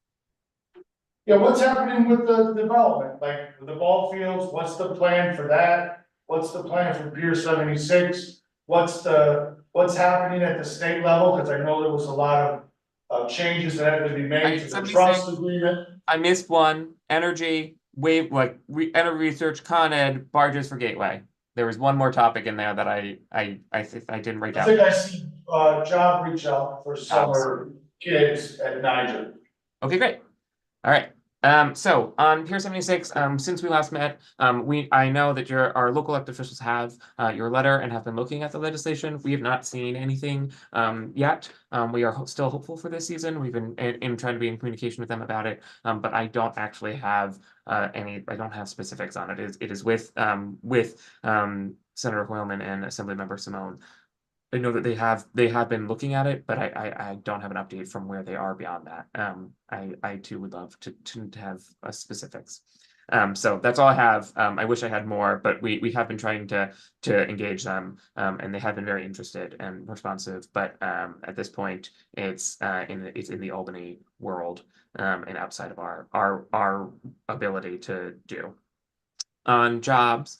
Yeah, what's happening with the development, like with the ball fields, what's the plan for that? What's the plan for Pier 76? What's happening at the state level, because I know there was a lot of changes that had to be made to the trust agreement. I missed one, energy, energy research, Con Ed, barges for Gateway. There was one more topic in there that I didn't write down. I think I see, job reach out for summer kids at Niger. Okay, great. All right. So on Pier 76, since we last met, I know that our local elected officials have your letter and have been looking at the legislation. We have not seen anything yet. We are still hopeful for this season. We've been trying to be in communication with them about it, but I don't actually have I don't have specifics on it. It is with Senator Hoylman and Assemblymember Simone. I know that they have been looking at it, but I don't have an update from where they are beyond that. I too would love to have specifics. So that's all I have. I wish I had more, but we have been trying to engage them, and they have been very interested and responsive. But at this point, it's in the Albany world, and outside of our ability to do. On jobs,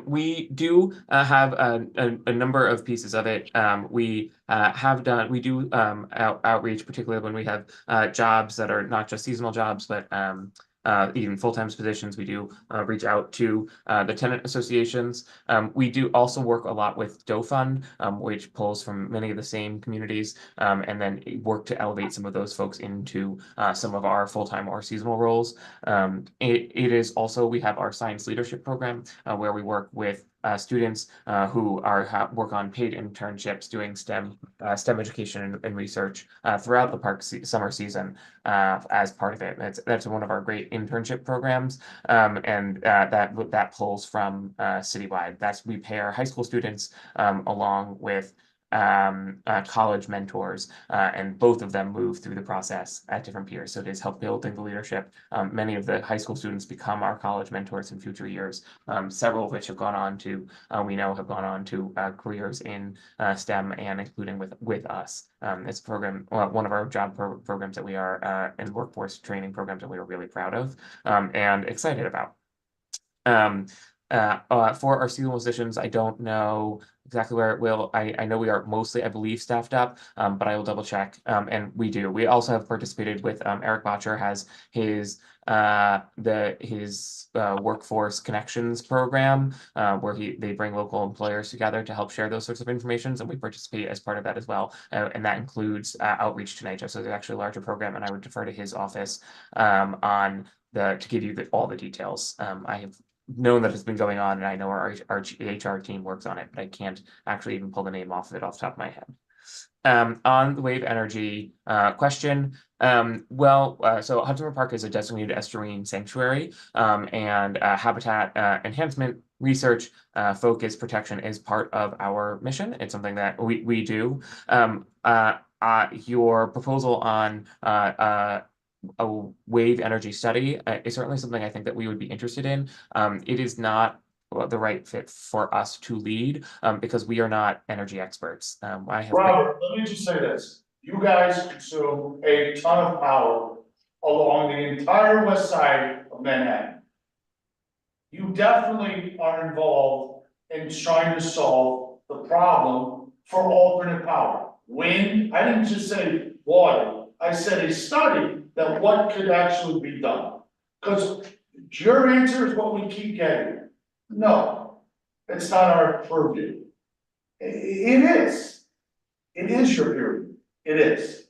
we do have a number of pieces of it. We do outreach, particularly when we have jobs that are not just seasonal jobs, but even full-time positions. We do reach out to the tenant associations. We do also work a lot with Doe Fund, which pulls from many of the same communities, and then work to elevate some of those folks into some of our full-time or seasonal roles. It is also, we have our science leadership program, where we work with students who work on paid internships doing STEM education and research throughout the park summer season as part of it. That's one of our great internship programs, and that pulls from citywide. We pair high school students along with college mentors, and both of them move through the process at different peers. So it is help building the leadership. Many of the high school students become our college mentors in future years, several of which have gone on to, careers in STEM and including with us. It's a program, one of our job programs that we are, and workforce training programs that we are really proud of and excited about. For our seasonal positions, I don't know exactly where it will. I know we are mostly, I believe, staffed up, but I will double check. And we do. We also have participated with Eric Botcher has his workforce connections program, where they bring local employers together to help share those sorts of information, and we participate as part of that as well. And that includes outreach to NYCHA. So there's actually a larger program, and I would defer to his office to give you all the details. I have known that it's been going on, and I know our HR team works on it, but I can't actually even pull the name off of the top of my head. On the wave energy question, so Hudson River Park is a designated estuarine sanctuary, and habitat enhancement research focus protection is part of our mission. It's something that we do. Your proposal on a wave energy study is certainly something I think that we would be interested in. It is not the right fit for us to lead because we are not energy experts. Robert, let me just say this. you guys consume a ton of power along the entire west side of Manhattan. You definitely are involved in trying to solve the problem for alternate power. Wind, I didn't just say water, I said a study that what could actually be done. Because your answer is what we keep getting. No, it's not our purview. It is. It is your purview. It is.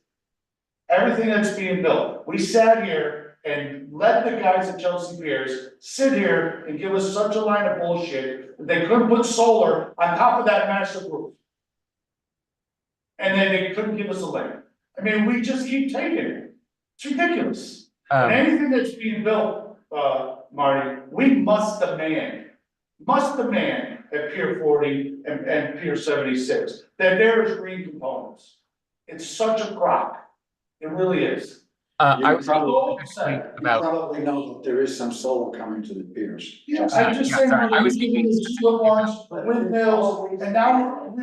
Everything that's being built. We sat here and let the guys at Chelsea Piers sit here and give us such a line of bullshit that they couldn't put solar on top of that massive roof. And then they couldn't give us a link. I mean, we just keep taking it. It's ridiculous. And anything that's being built, Marty, we must demand at Pier 40 and Pier 76, that there is green components. It's such a crock. It really is. I was You about. probably know that there is some solar coming to the piers. Yeah, I'm just saying, sorry, I was we're speaking using solar farms, windmills, and now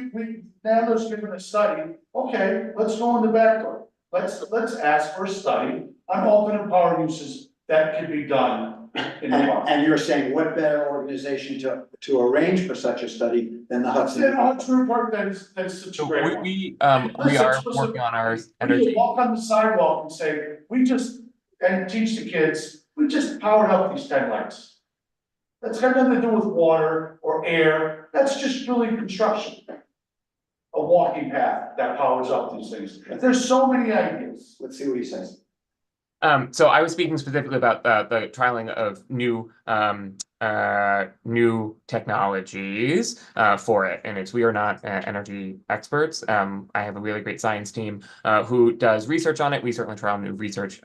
now let's give it a study. Okay, let's go in the back door. Let's ask for a study on alternate power uses that could be done in the park. And you're saying what better organization to arrange for such a study than the Hudson? Yeah, Hudson River Park, that's such a So great one. we are working on our We energy. just walk on the sidewalk and say, and teach the kids, we just powered up these 10 lights. That's got nothing to do with water or air, that's just really construction. A walking path that powers up these things. There's so many ideas. Let's see what he says. So I was speaking specifically about the trialing of new technologies for it, and we are not energy experts. I have a really great science team who does research on it. We certainly trial new research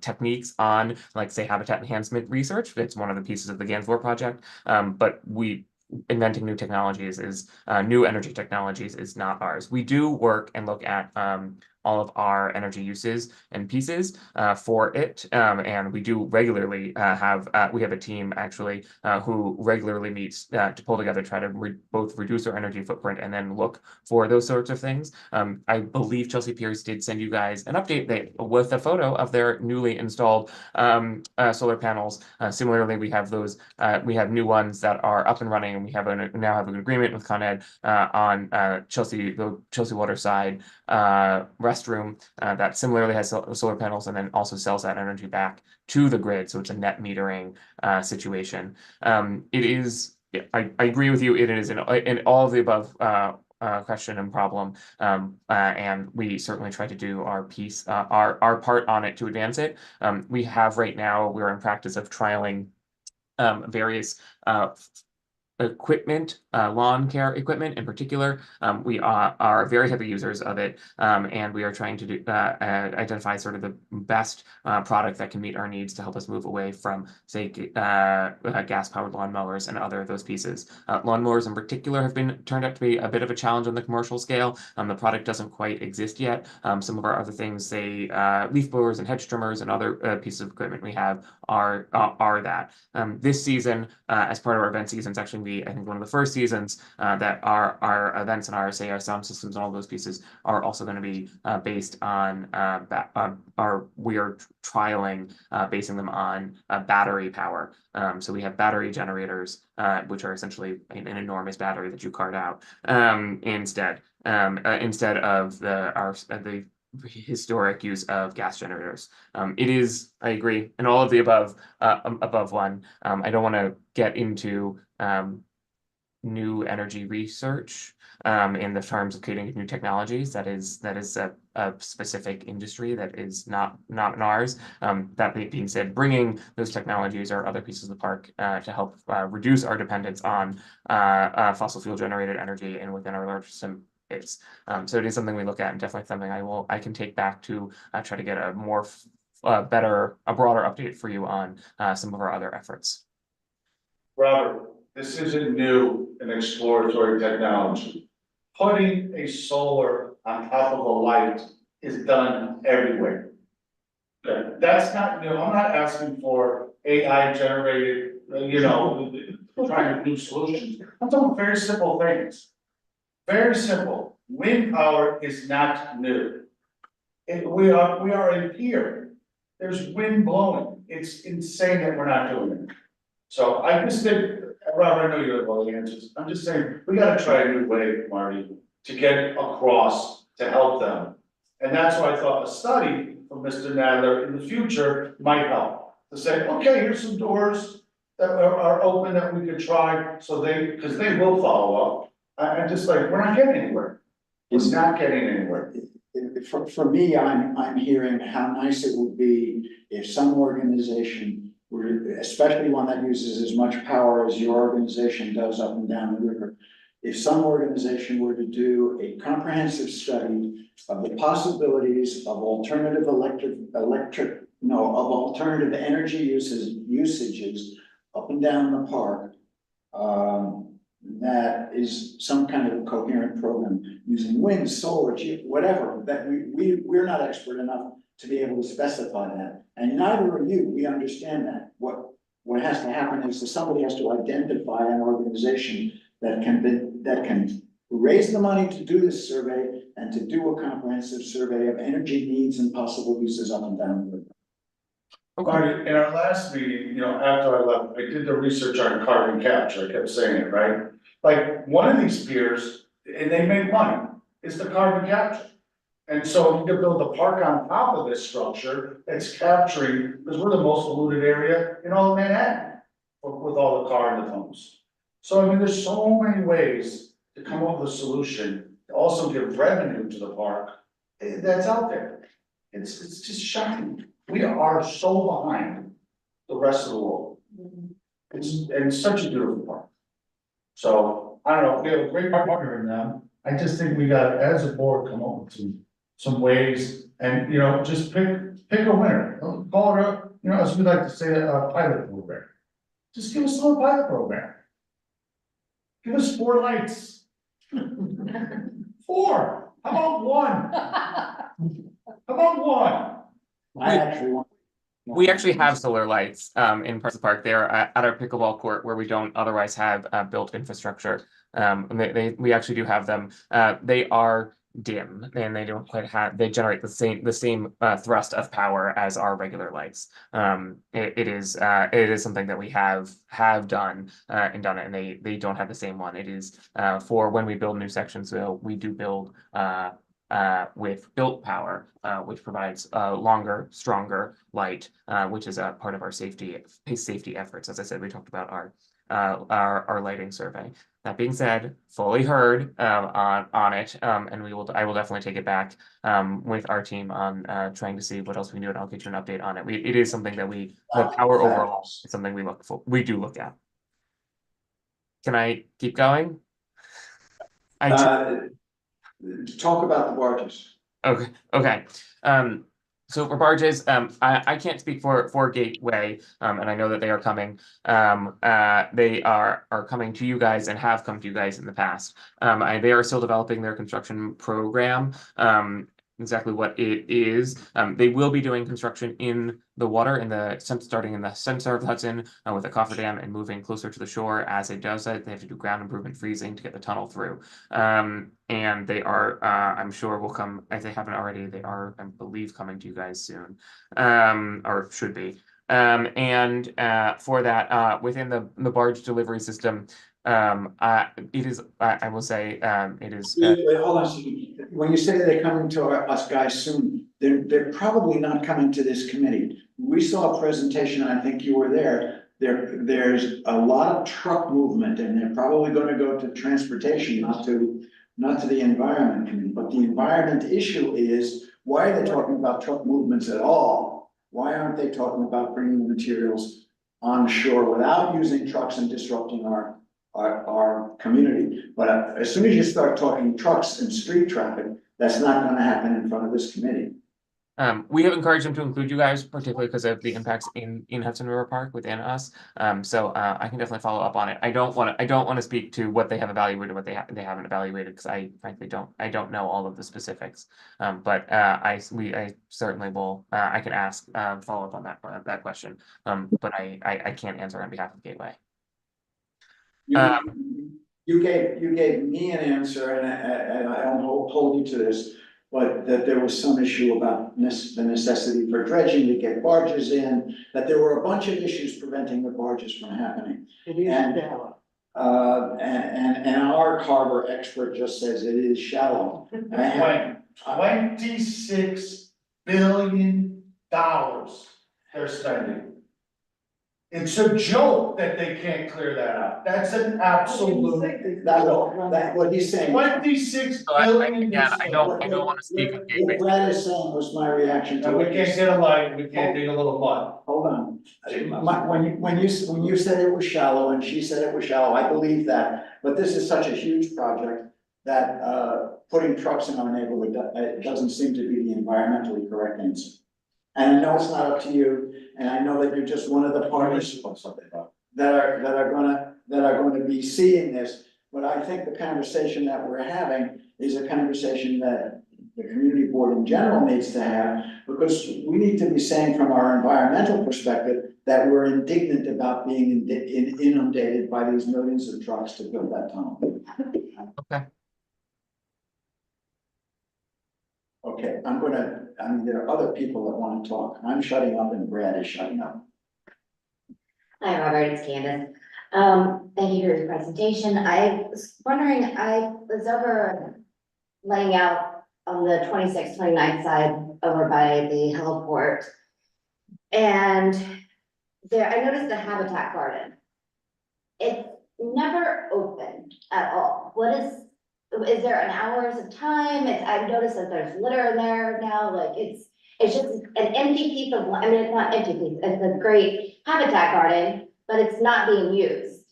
techniques on, like, say, habitat enhancement research. It's one of the pieces of the Gansler project, but inventing new technologies new energy technologies is not ours. We do work and look at all of our energy uses and pieces for it. And we do regularly we have a team actually who regularly meets to pull together, try to both reduce our energy footprint and then look for those sorts of things. I believe Chelsea Piers did send you guys an update with a photo of their newly installed solar panels. Similarly, we have we have new ones that are up and running, and we now have an agreement with Con Ed on the Chelsea Waterside restroom that similarly has solar panels and then also sells that energy back to the grid. So it's a net metering situation. It is, I agree with you, it is in all of the above question and problem, and we certainly try to do our piece, our part on it to advance it. We have right now, we're in practice of trialing various equipment, lawn care equipment in particular. We are very heavy users of it, and we are trying to identify sort of the best product that can meet our needs to help us move away from, say, gas-powered lawnmowers and other of those pieces. Lawnmowers in particular have turned out to be a bit of a challenge on the commercial scale. The product doesn't quite exist yet. Some of our other things, say leaf blowers and hedge trimmers and other pieces of equipment we have are that. This season, as part of our event season, it's actually I think one of the first seasons that our events and our sound systems and all those pieces are also going to be based on we are trialing basing them on battery power. So we have battery generators, which are essentially an enormous battery that you cart out instead of the historic use of gas generators. It is, I agree, and all of the above one. I don't want to get into new energy research in the terms of creating new technologies. That is a specific industry that is not in ours. That being said, bringing those technologies or other pieces of the park to help reduce our dependence on fossil fuel generated energy and within our large system is. So it is something we look at, and definitely something I can take back to try to get a more broader update for you on some of our other efforts. Robert, this isn't new and exploratory technology. Putting a solar on top of a light is done everywhere. Okay, that's not new. I'm not asking for AI generated, trying to do solutions. I'm talking very simple things. Very simple. Wind power is not new. We are a peer. There's wind blowing. It's insane that we're not doing it. So I just think, Robert, I know you have all the answers. I'm just saying, we gotta try a new way, Marty, to get across to help them. And that's why I thought a study from Mr. Nadler in the future might help. To say, okay, here's some doors that are open that we could try, so because they will follow up. I'm just like, we're not getting anywhere. It's not getting anywhere. For me, I'm hearing how nice it would be if some organization, especially one that uses as much power as your organization does up and down the river, if some organization were to do a comprehensive study of the possibilities of alternative alternative energy usages up and down the park, that is some kind of a coherent program using wind, solar, whatever, that we're not expert enough to be able to specify that. And neither are you. We understand that. What has to happen is that somebody has to identify an organization that can raise the money to do this survey and to do a comprehensive survey of energy needs and possible uses up and down the river. Marty, in our last meeting, after I left, I did the research on carbon capture. I kept saying it, right? Like one of these piers, and they make money, is the carbon capture. And so you could build a park on top of this structure that's capturing, because we're the most polluted area in all of Manhattan with all the car and the homes. So I mean, there's so many ways to come up with a solution, to also give revenue to the park that's out there. It's just shocking. We are so behind the rest of the world. It's such a beautiful park. So, I don't know, we have a great partner in them. I just think we got, as a board, come up with some ways and, just pick a winner. Call it as we like to say, a pilot program. Just give us a little pilot program. Give us 4 lights. 4, how about 1? How about 1? We actually have solar lights in parts of the park. They're at our pickleball court where we don't otherwise have built infrastructure. We actually do have them. They are dim and they don't quite have. They generate the same thrust of power as our regular lights. It is something that we have done and done it, and they don't have the same one. It is for when we build new sections. So we do build with built power, which provides longer, stronger light, which is a part of our safety efforts. As I said, we talked about our lighting survey. That being said, fully heard on it, and I will definitely take it back with our team on trying to see what else we can do, and I'll get you an update on it. It is something that the power overall is something we do look at. Can I keep going? Talk about the barges. Okay. So for barges, I can't speak for Gateway, and I know that they are coming. They are coming to you guys and have come to you guys in the past. They are still developing their construction program. Exactly what it is. They will be doing construction in the water, starting in the center of the Hudson with a coffer and moving closer to the shore. As it does that, they have to do ground improvement freezing to get the tunnel through. And they are, I'm sure will come, if they haven't already, they are, I believe, coming to you guys soon, or should be. And for that, within the barge delivery system, it is, I will say, it is. Wait, hold on a second. When you say they're coming to us guys soon, they're probably not coming to this committee. We saw a presentation, and I think you were there. There's a lot of truck movement, and they're probably going to go to transportation, not to the environment committee. But the environment issue is, why are they talking about truck movements at all? Why aren't they talking about bringing the materials on shore without using trucks and disrupting our community? But as soon as you start talking trucks and street traffic, that's not going to happen in front of this committee. We have encouraged them to include you guys, particularly because of the impacts in Hudson River Park within us. So I can definitely follow up on it. I don't want to speak to what they have evaluated, what they haven't evaluated, because I frankly don't know all of the specifics. But I certainly will. I can ask follow up on that question. But I can't answer on behalf of Gateway. You gave me an answer, and I don't hold you to this, but that there was some issue about the necessity for dredging to get barges in, that there were a bunch of issues preventing the barges from happening. It is And- shallow. And our harbor expert just says it is shallow. When $26 billion they're spending. It's a joke that they can't clear that out. That's an absolute That what he's saying. 26 So I billion. don't want to speak on gateway. What Brad is saying was my reaction to And we it. can't get a light, we can't dig a little mud. Hold on. When you said it was shallow and she said it was shallow, I believe that. But this is such a huge project that putting trucks in our neighborhood, it doesn't seem to be the environmentally correct answer. And I know it's not up to you, and I know that you're just one of the parties that are gonna be seeing this. But I think the conversation that we're having is a conversation that the community board in general needs to have, because we need to be saying from our environmental perspective that we're indignant about being inundated by these millions of trucks to build that tunnel. Okay. Okay, there are other people that want to talk. I'm shutting up and Brad is shutting up. Hi, Robert, it's Candace. Thank you for your presentation. I was wondering, I was over laying out on the 26th, 29th side over by the heliport. And there, I noticed the habitat garden. It's never opened at all. Is there an hours of time? I've noticed that there's litter in there now, like it's just an empty piece of, I mean, it's not empty piece, it's a great habitat garden, but it's not being used.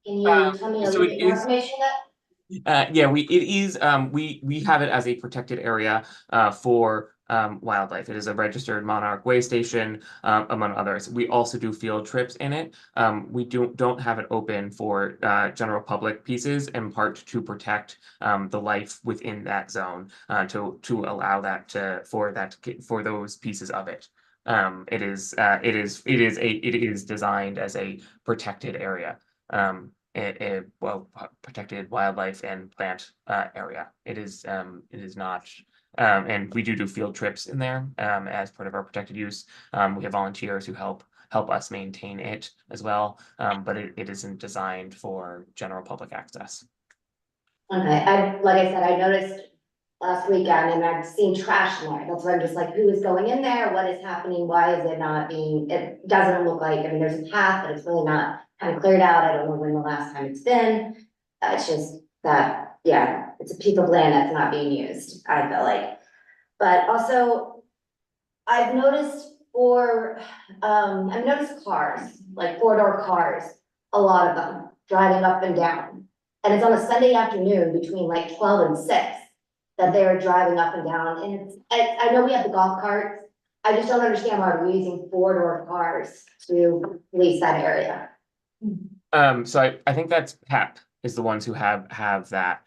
Can you tell me a so little it bit more is- information on that? Yeah, we have it as a protected area for wildlife. It is a registered monarch way station, among others. We also do field trips in it. We don't have it open for general public pieces, in part to protect the life within that zone, to allow that for those pieces of it. It is designed as a protected area. Protected wildlife and plant area. It is not, and we do field trips in there as part of our protected use. We have volunteers who help us maintain it as well, but it isn't designed for general public access. Okay, like I said, I noticed last weekend and I've seen trash in there. That's why I'm just like, who is going in there? What is happening? Why is it not being, it doesn't look like, I mean, there's a path, but it's really not kind of cleared out. I don't know when the last time it's been. It's just that, yeah, it's a piece of land that's not being used, I feel like. But also, I've noticed cars, like four-door cars, a lot of them driving up and down. And it's on a Sunday afternoon between like 12 and 6 that they are driving up and down. And I know we have the golf carts. I just don't understand why we're using four-door cars to police that area. So I think that's PEP is the ones who have that.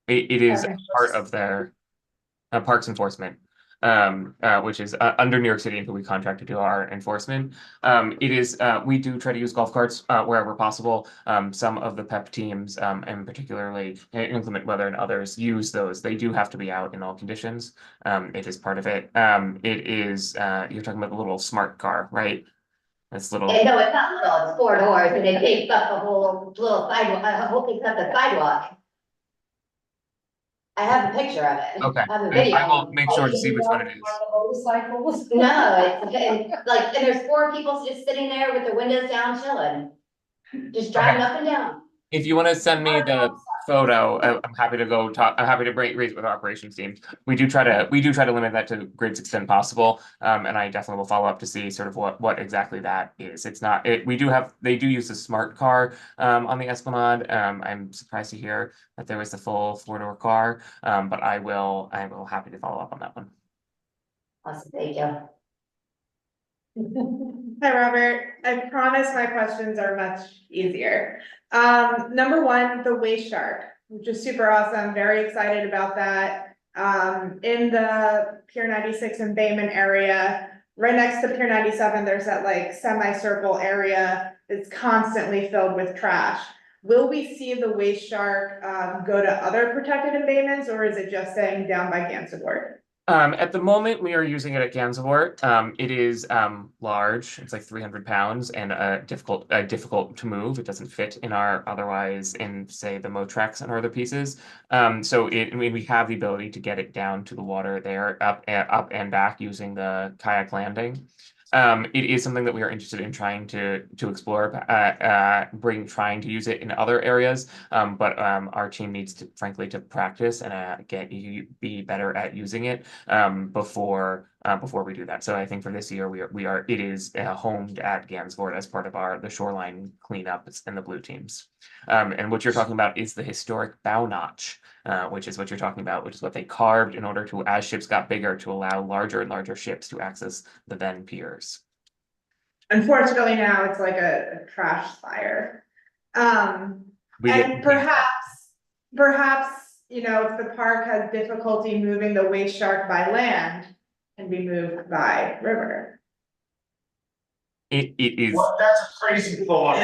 It is part of their parks enforcement, which is under New York City until we contract to do our enforcement. We do try to use golf carts wherever possible. Some of the PEP teams, and particularly inclement weather and others, use those. They do have to be out in all conditions. It is part of it. It is, you're talking about the little smart car, right? It's little. No, it's not little, it's 4 doors and it takes up the whole little sidewalk, takes up the sidewalk. I have a picture of it. Okay. I have a video. I will make sure to see which one it is. Motorcycles. No, it's like, and there's 4 people just sitting there with their windows down chilling. Just driving up and down. If you want to send me the photo, I'm happy to go talk. I'm happy to raise it with our operations team. We do try to limit that to greatest extent possible. And I definitely will follow up to see sort of what exactly that is. It's not it. They do use a smart car on the Esplanade. I'm surprised to hear that there was the full 4-door car. But I will happy to follow up on that one. Awesome, thank you. Hi, Robert. I promise my questions are much easier. Number 1, the waste shark, which is super awesome. Very excited about that. In the Pier 96 embayment area, right next to Pier 97, there's that like semicircle area that's constantly filled with trash. will we see the waste shark, go to other protected embayments, or is it just staying down by Gansevoort? At the moment, we are using it at Gansevoort. It is large. It's like 300 pounds and difficult to move. It doesn't fit in our otherwise in say the Motrex and other pieces. So we have the ability to get it down to the water there, up and back using the kayak landing. It is something that we are interested in trying to explore, trying to use it in other areas. But our team needs to, frankly, to practice and be better at using it before we do that. So I think for this year it is homed at Gansevoort as part of the shoreline cleanup and the blue teams. And what you're talking about is the historic bow notch, which is what you're talking about, which is what they carved in order to, as ships got bigger, to allow larger and larger ships to access the then piers. Unfortunately, now it's like a trash fire. And perhaps, you know, if the park has difficulty moving the waste shark by land, can be moved by river. It is. Well, that's a crazy thought.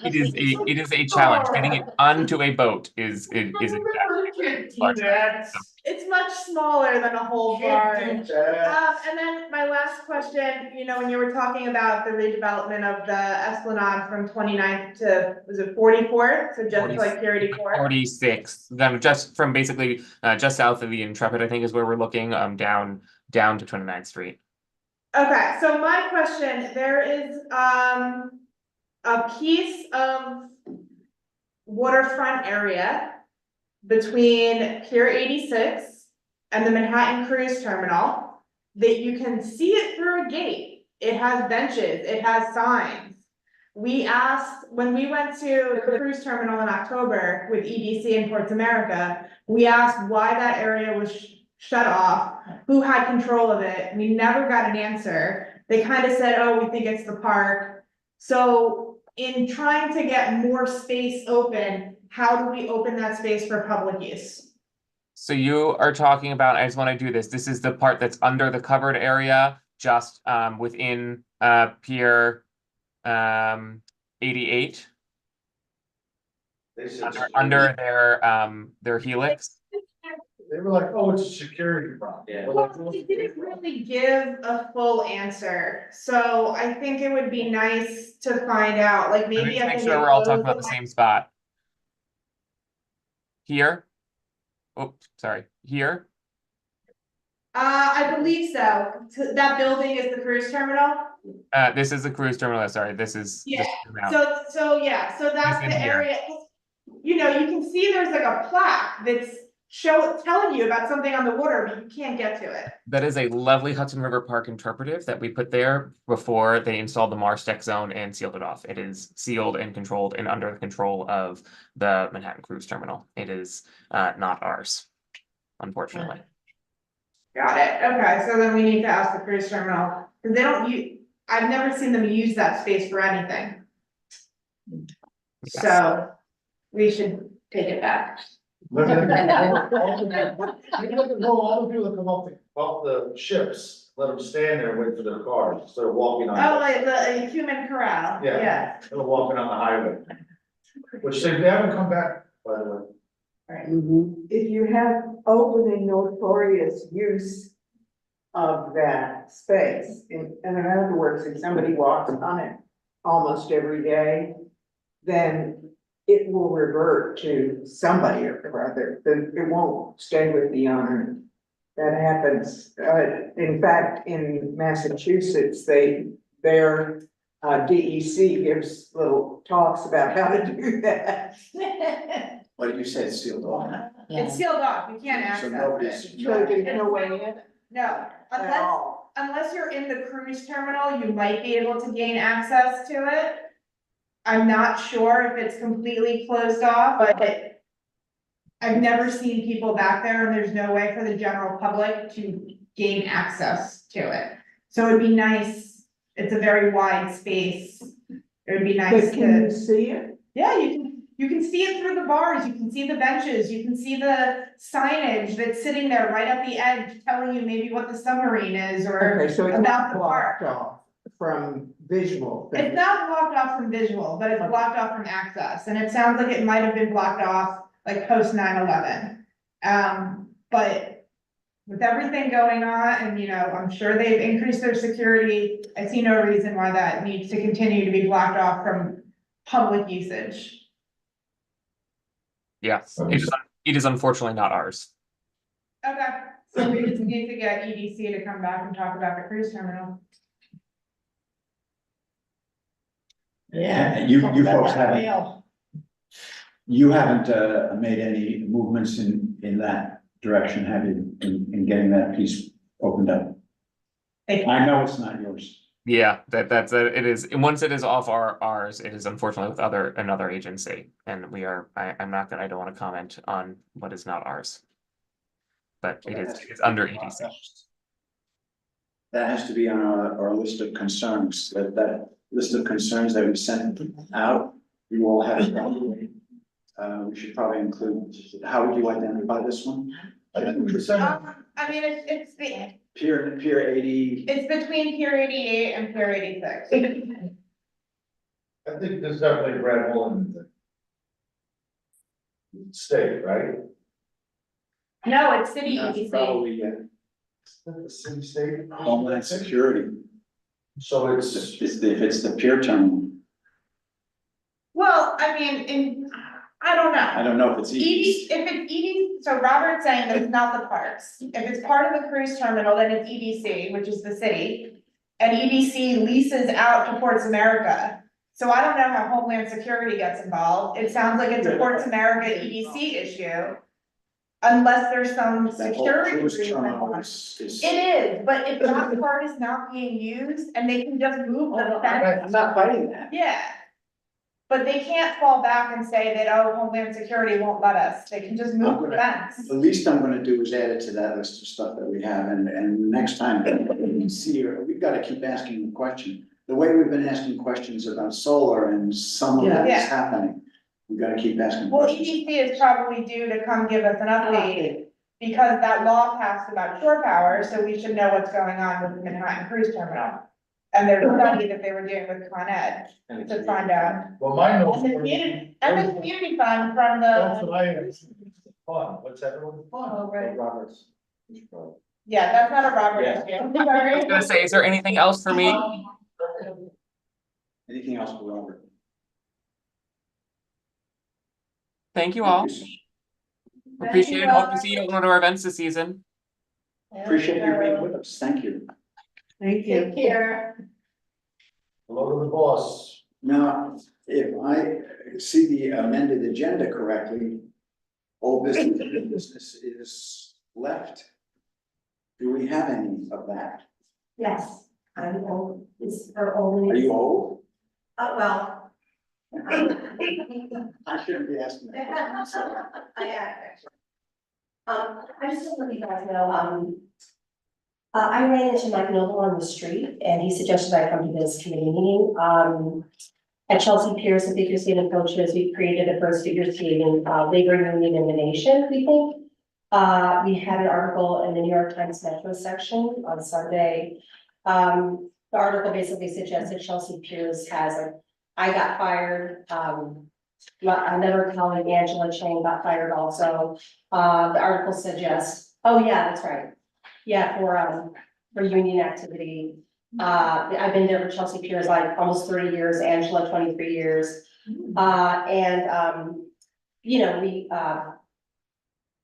It is a challenge. Getting it onto a boat is a It's much smaller than a whole barge. Can't do that. And then my last question, you know, when you were talking about the redevelopment of the Esplanade from 29th to, was it 44th? So just like Pier 84? 46. Then just from basically just south of the Intrepid, I think is where we're looking, down to 29th Street. Okay, so my question, there is a piece of waterfront area between Pier 86 and the Manhattan Cruise Terminal that you can see it through a gate. It has benches, it has signs. We asked, when we went to the cruise terminal in October with EDC and Ports America, we asked why that area was shut off, who had control of it. We never got an answer. They kind of said, oh, we think it's the park. So in trying to get more space open, how do we open that space for public use? So you are talking about, I just want to do this. This is the part that's under the covered area, just within Pier 88. Under their helix. They were like, oh, it's a security problem. Yeah. Well, they didn't really give a full answer, so I think it would be nice to find out, like maybe. Let's make sure we're all talking about the same spot. Here. Oh, sorry. Here. I believe so. That building is the cruise terminal? This is the cruise terminal. Sorry, this is. Yeah, so yeah, so that's the area. You know, you can see there's like a plaque that's telling you about something on the water, but you can't get to it. That is a lovely Hudson River Park interpretive that we put there before they installed the Marstech zone and sealed it off. It is sealed and controlled and under the control of the Manhattan Cruise Terminal. It is not ours, unfortunately. Got it. Okay, so then we need to ask the cruise terminal, because they don't use, I've never seen them use that space for anything. Yes. So we should take it back. Look at all the people that come off the ships, let them stand there and wait for their cars, instead of walking on. Oh, like the human corral, Yeah. yeah. They're walking on the highway, which they haven't come back, by the way. If you have open and notorious use of that space, in other words, if somebody walks on it almost every day, then it will revert to somebody or other, it won't stay with the owner. That happens, in fact, in Massachusetts, their DEC gives little talks about how to do that. What did you say, it's sealed off? It's sealed off, you can't access So nobody's. it. So there's no way in No, at all. unless you're in the cruise terminal, you might be able to gain access to it. I'm not sure if it's completely closed off, but I've never seen people back there, and there's no way for the general public to gain access to it. So it'd be nice, it's a very wide space. It would be nice But can you to, see it? yeah, you can see it through the bars, you can see the benches, you can see the signage that's sitting there right at the edge, telling you maybe what the submarine is or Okay, so it's about not the park. blocked off from visual thing. It's not blocked off from visual, but it's blocked off from access, and it sounds like it might have been blocked off like post 9/11. But with everything going on, and I'm sure they've increased their security, I see no reason why that needs to continue to be blocked off from public usage. Yes, it is unfortunately not ours. Okay, so we just need to get EDC to come back and talk about the cruise terminal. Yeah, you folks haven't, made any movements in that direction, have you, in getting that piece opened up? I know it's not yours. Yeah, that's it is. Once it is off ours, it is unfortunately with another agency, and I don't want to comment on what is not ours. But it's under EDC. That has to be on our list of concerns, that list of concerns that we sent out, you all have. We should probably include, how would you identify this one? I mean, it's the, Pier 80. it's between Pier 88 and Pier 86. I think there's definitely a red hole in the state, right? No, it's city That's EDC. probably, The city state. Homeland Security, So if it's the pier terminal, Well, I mean, I don't know. I don't know if it's easy. If it's EDC, so Robert's saying that it's not the parks. If it's part of the cruise terminal, then it's EDC, which is the city. And EDC leases out to Ports America. So I don't know how Homeland Security gets involved. It sounds like it's a Ports America EDC issue. Unless there's some That whole security cruise reason. terminal is. It is, but if that part is not being used and they can just move the fence. I'm not fighting that. Yeah. But they can't fall back and say that, oh, Homeland Security won't let us, they can just move the fence. The least I'm gonna do is add it to that list of stuff that we have, and next time we see her, we've gotta keep asking the question. The way we've been asking questions about solar and some of that is Yeah. happening, we gotta keep asking Well, questions. EDC is probably due to come give us an update, because that law passed about shore power, so we should know what's going on with the Manhattan Cruise Terminal. And there's a study that they were doing with Con Ed to find out. Well, my notes. And the community fund from That's the, what I am. Fun, what's everyone fun? Oh, right. Roberts. yeah, that's not a Robert Yeah. issue. I was gonna say, is there anything else for me? Anything else for Robert? Thank you all. Appreciate it. Hope to see you at one of our events this season. Appreciate you being with us, thank you. Thank you. Take care. Hello to the boss. Now, if I see the amended agenda correctly, old business, new business is left. Do we have any of that? Yes, I'm old, it's her only. Are you old? Well. I shouldn't be asking that. I am actually. I just want to let you guys know, I ran into Mike Noble on the street and he suggested I come to this committee meeting. At Chelsea Piers, the figure skating coaches, we created the first figure skating, labor union in the nation, we think. We had an article in the New York Times Metro section on Sunday. The article basically suggested Chelsea Piers has I got fired, another colleague, Angela Chang, got fired also. The article suggests, oh yeah, that's right. Yeah, for union activity. I've been there for Chelsea Piers like almost 30 years, Angela 23 years. We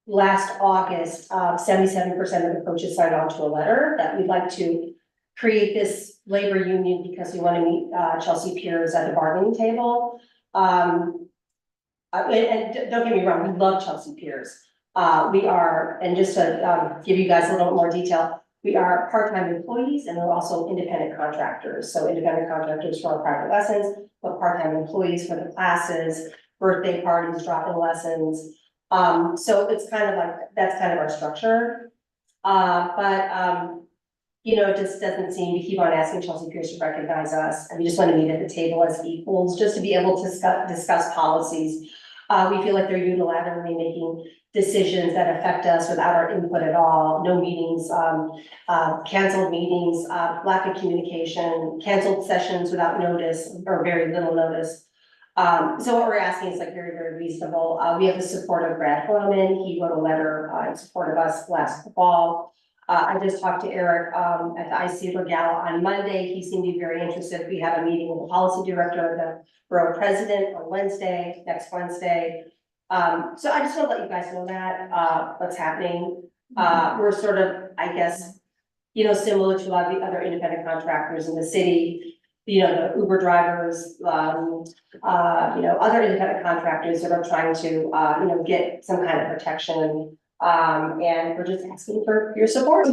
last August, 77% of the coaches signed on to a letter that we'd like to create this labor union because we want to meet Chelsea Piers at the bargaining table. And don't get me wrong, we love Chelsea Piers. We are, and just to give you guys a little more detail, we are part-time employees and we're also independent contractors. So independent contractors for our private lessons, but part-time employees for the classes, birthday parties, drop-in lessons. So it's kind of like, that's kind of our structure. It just doesn't seem to keep on asking Chelsea Piers to recognize us. And we just want to meet at the table as equals, just to be able to discuss policies. We feel like they're unilaterally making decisions that affect us without our input at all. No meetings, canceled meetings, lack of communication, canceled sessions without notice or very little notice. So what we're asking is like very, very reasonable. We have the support of Brad Horman. He wrote a letter in support of us last fall. I just talked to Eric at the IC Gala on Monday. He seemed to be very interested. We have a meeting with the policy director, the borough president on Wednesday, next Wednesday. So I just want to let you guys know that what's happening. We're sort of, I guess, you know, similar to a lot of the other independent contractors in the city. You know, the Uber drivers, you know, other independent contractors that are trying to, you know, get some kind of protection. And we're just asking for your support.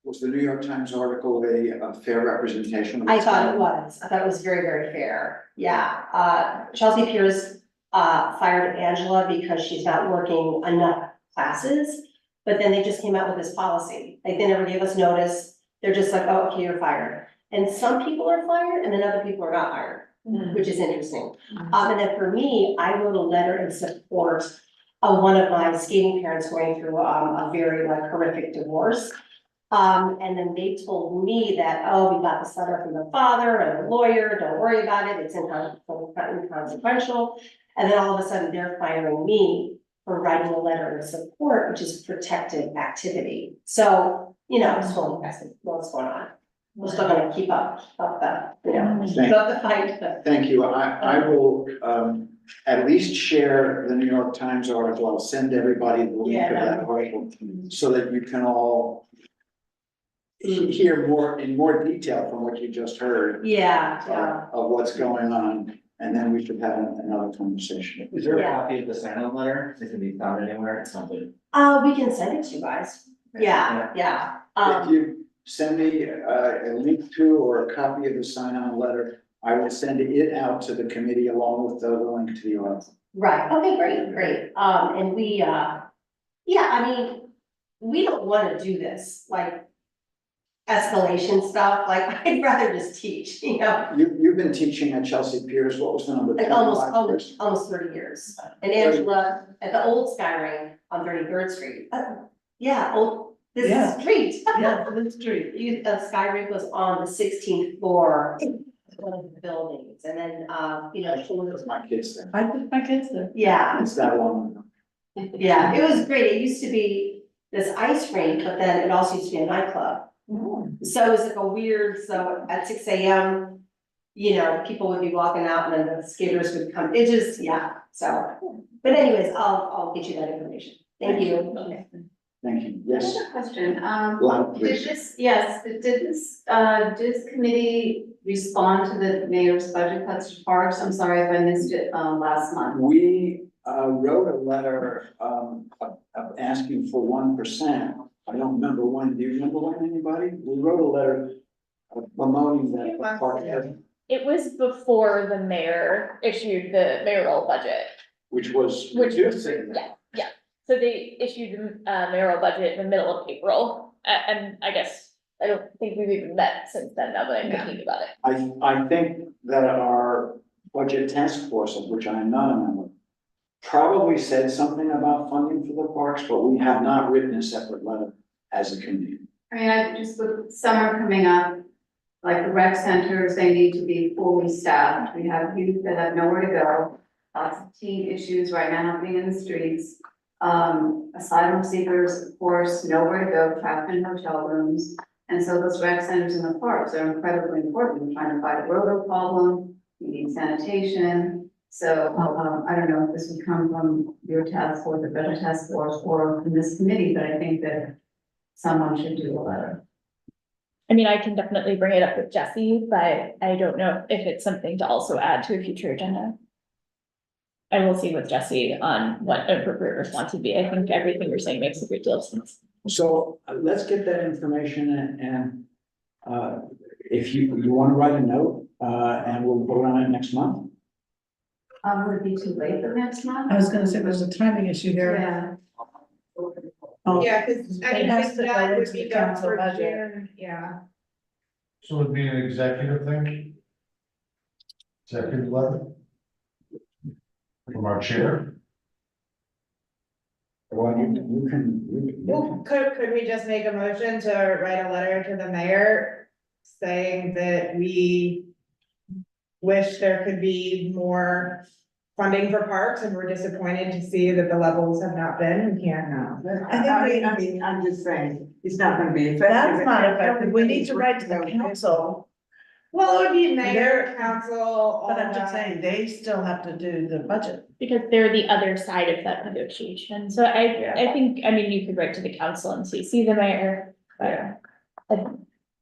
Was the New York Times article a fair representation? I thought it was. I thought it was very, very fair. Yeah. Chelsea Piers fired Angela because she's not working enough classes. But then they just came out with this policy. Like they never gave us notice. They're just like, oh, okay, you're fired. And some people are fired and then other people are not fired, which is interesting. And then for me, I wrote a letter in support of one of my skating parents going through a very like horrific divorce. And then they told me that, oh, we got this letter from the father and the lawyer, don't worry about it, it's inconsequential. And then all of a sudden they're firing me for writing a letter of support, which is protected activity. So, you know, it's totally invested, what's going on. We're still gonna keep up the, you know, keep up the fight. Thank you. I will at least share the New York Times article. I'll send everybody the link of that article so that you can all hear more in more detail from what you just heard. Yeah. Of what's going on, and then we should have another conversation. Is there a copy of the sign-on letter that can be found anywhere? It's something. We can send it to you guys. Yeah. If you send me a link to or a copy of the sign-on letter, I will send it out to the committee along with the link to the article. Right, okay, great. And we, yeah, I mean, we don't wanna do this, like, escalation stuff, like, I'd rather just teach, you know? You've been teaching at Chelsea Piers, what was the number? Like almost 30 years. And Angela, at the old Skyring on 33rd Street. This is street. Yeah, the street. Skyring was on the 16th floor. One of the buildings, and then, you know. My kids there. I put my kids there. Yeah, It's that long. yeah, it was great. It used to be this ice rink, but then it also used to be a nightclub. So it was like a weird, so at 6 a.m., you know, people would be walking out and then the skaters would come. It just, yeah, so. But anyways, I'll get you that information. Thank you. Thank you. Yes. Another question, Loud, please. did this committee respond to the mayor's budget cuts to parks? I'm sorry if I missed it, last month. We wrote a letter of asking for 1%. I don't remember when. Do you remember when, anybody? We wrote a letter promoting that the park, It was before the mayor issued the mayoral budget. which was Which was, reducing. yeah. So they issued the mayoral budget in the middle of April, and I guess, I don't think we've even met since then, now that I'm thinking about it. I think that our budget task force, of which I am not a member, probably said something about funding for the parks, but we have not written a separate letter as a committee. I mean, I just, with summer coming up, like the rec centers, they need to be fully staffed. We have youth that have nowhere to go, lots of teen issues right now happening in the streets. Asylum seekers, of course, nowhere to go, trapped in hotel rooms. And so those rec centers in the parks are incredibly important. We're trying to fight a rodent problem, we need sanitation. So, I don't know if this would come from your task force, the budget task force, or from this committee, but I think that someone should do a letter. I mean, I can definitely bring it up with Jesse, but I don't know if it's something to also add to a future agenda. I will see with Jesse on what an appropriate response would be. I think everything you're saying makes a great deal of sense. So let's get that information and if you want to write a note, and we'll vote on it next month. Would it be too late for next month? I was gonna say there's a timing issue here. Yeah. Oh, Yeah, cause I It has think to go that would into be the done council for budget. June, yeah. So it'd be an executive thing? Executive letter? from our chair? Well, you can. Well, could we just make a motion to write a letter to the mayor saying that we wish there could be more funding for parks and we're disappointed to see that the levels have not been, we can't. I mean, I'm just saying, it's not gonna be effective. That's not effective. We need to write to the council. Well, it would be mayor, council, all But I'm just that. saying, they still have to do the budget. Because they're the other side of that negotiation, so I think, I mean, you could write to the council and CC the mayor, but.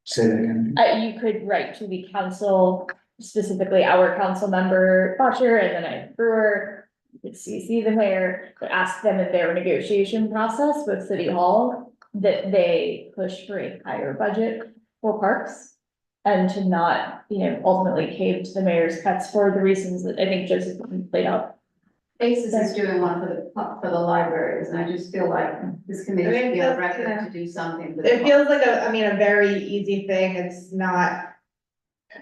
Say that again. You could write to the council, specifically our council member Butcher, and then I Brewer. You could CC the mayor, but ask them in their negotiation process with City Hall that they push for a higher budget for parks. And to not, ultimately cave to the mayor's cuts for the reasons that I think Joseph laid out. Basis is doing one for the libraries, and I just feel like this committee should be on record to do something. for the It feels like a very easy thing, it's not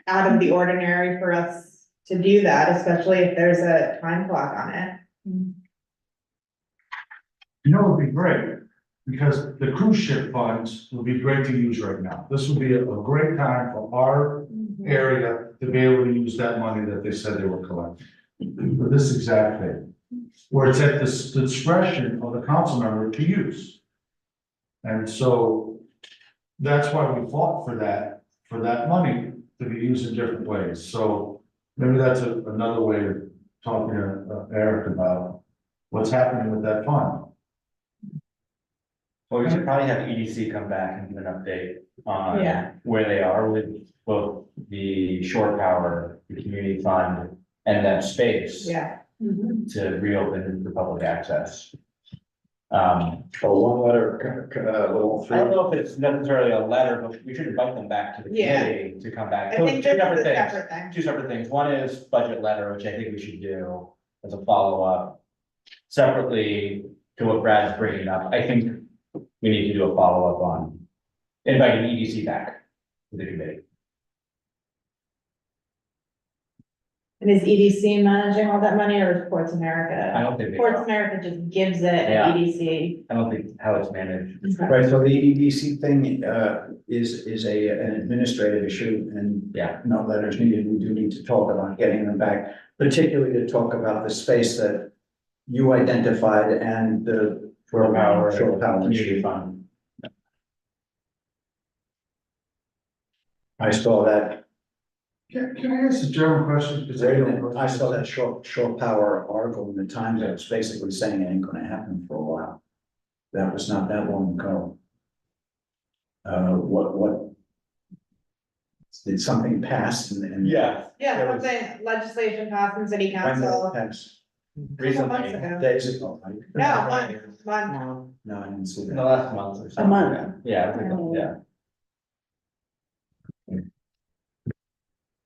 out of the ordinary for us to do that, especially if there's a time clock on it. You know, it would be great, because the cruise ship funds would be great to use right now. This would be a great time for our area to be able to use that money that they said they were collecting. For this exact thing, where it's at the discretion of the council member to use. And so that's why we fought for that money to be used in different ways. So maybe that's another way of talking to Eric about what's happening with that fund. Well, we should probably have EDC come back and give an update on Yeah. where they are with both the shore power, the community fund, and that space. Yeah. To reopen for public access. One letter, little I don't know if it's necessarily a letter, but we should invite them back to the Yeah. committee to come back. I So think two this is separate a things. separate thing. Two separate things. One is budget letter, which I think we should do as a follow-up. Separately to what Brad's bringing up, I think we need to do a follow-up on inviting EDC back to the committee. And is EDC managing all that money or is Ports America? I don't think they Ports are. America just gives it Yeah. and EDC. I don't think how it's managed. Right, so the EDC thing, is an administrative issue and. Yeah. No letters needed, we do need to talk about getting them back, particularly to talk about the space that you identified and the. Shore power, Shore power community issue. fund. I saw that, Can I ask a general question? Because I saw that shore power article in the Times that was basically saying it ain't gonna happen for a while. That was not that long ago. What? Did something pass and? Yeah. Yeah, There was- something legislation passed in city When did it council. pass? Couple months Recently, ago. Days ago, right? No, one. No, I didn't see in the that. last month or so. A month. Yeah, I think, yeah.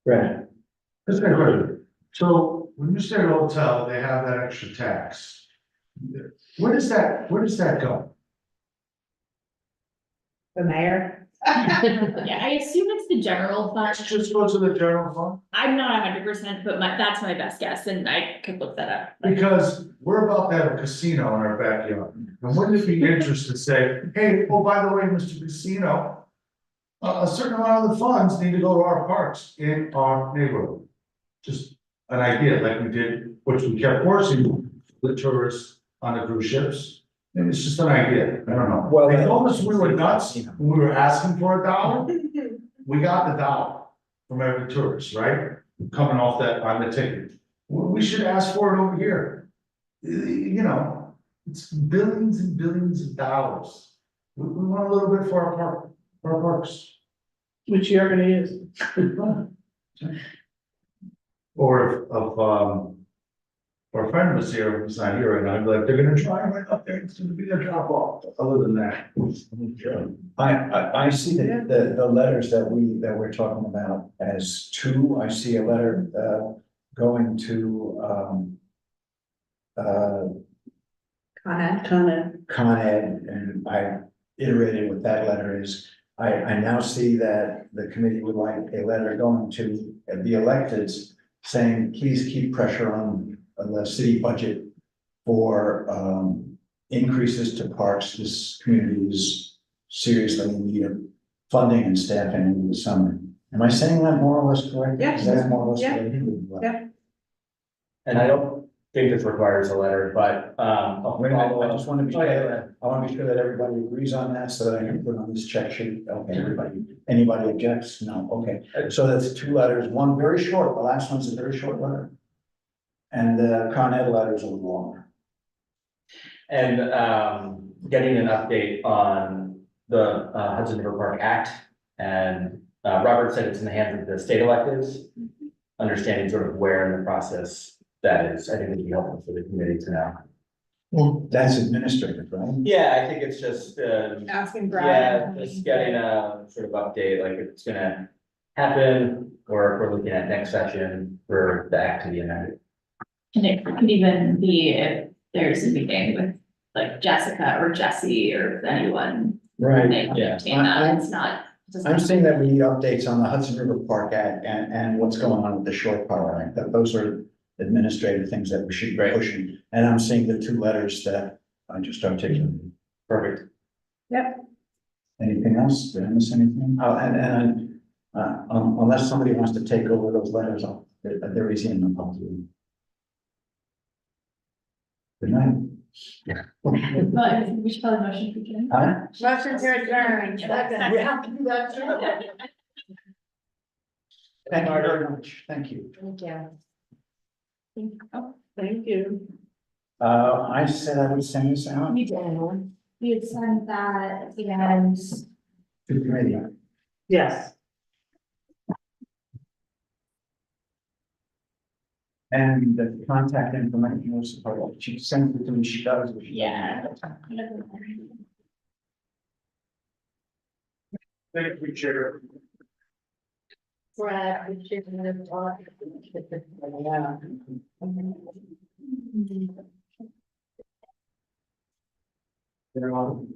Right. That's very good. So when you stay at a hotel, they have that extra tax. Where does that go? The mayor. Yeah, I assume it's the general fund. It just goes to the general fund? I'm not 100%, but that's my best guess, and I could look that up. Because we're about to have a casino in our backyard. And wouldn't it be interesting to say, hey, oh, by the way, Mr. Casino, a certain amount of the funds need to go to our parks in our neighborhood. Just an idea like we did, which we kept forcing the tourists on the cruise ships. Maybe it's just an idea. I don't know. Well, They told us we were nuts when we were asking for $1. We got the $1 from every tourist, right? Coming off that on the ticket. We should ask for it over here. You know, it's billions and billions of dollars. We want a little bit for our parks. Which you're gonna use. Or if our friend was here, who's not here, and I'm like, they're gonna try right up there, it's gonna be a drop off. Other than that. I see the letters that we're talking about as two. I see a letter, going to, Con Ed, and I iterated what that letter is. I now see that the committee would like a letter going to the electeds saying, please keep pressure on the city budget for, increases to parks. This community is seriously in need of funding and staffing in the summer. Am I saying that more or less correctly? Yeah. Is that more or less Yeah. what I think? Yeah. And I don't think this requires a letter, but, Wait, I just want to be sure, I want to be sure that everybody agrees on that so that I can put on this check sheet. Okay, anybody objects? No, okay. So that's 2 letters, one very short, the last one's a very short letter. And the Con Ed letter is a little longer. and, getting an update on the Hudson River Park Act. And, Robert said it's in the hands of the state electives, understanding sort of where in the process that is. I think it'd be helpful for the committee to know. Well, that's administrative, right? Yeah, I think it's just, Asking yeah, Brian. just getting a sort of update, like if it's gonna happen, or if we're looking at next session for the act to be amended. And it could even be if there's a meeting with like Jessica or Jesse or anyone. Right. They can Yeah. obtain that, it's not. I'm saying that we need updates on the Hudson River Park Act and what's going on with the Shore Power Act. That those are administrative things that we should be pushing. And I'm seeing the 2 letters that I just articulated. Perfect. Anything else? Did I miss anything? Oh, unless somebody wants to take over those letters, they're easy and I'll do them. Good night. Well, I think we should probably motion to begin. Huh? Motion to adjourn. We have to do that too. Thank you very much. Thank you. Thank you. Thank you. I said I would send this out You did. You had sent that at the end. to the committee. Yes. And the contact information was, she sent it to me, she does. Yeah. Thank you, Chair. Brad, we should have talked. They're on.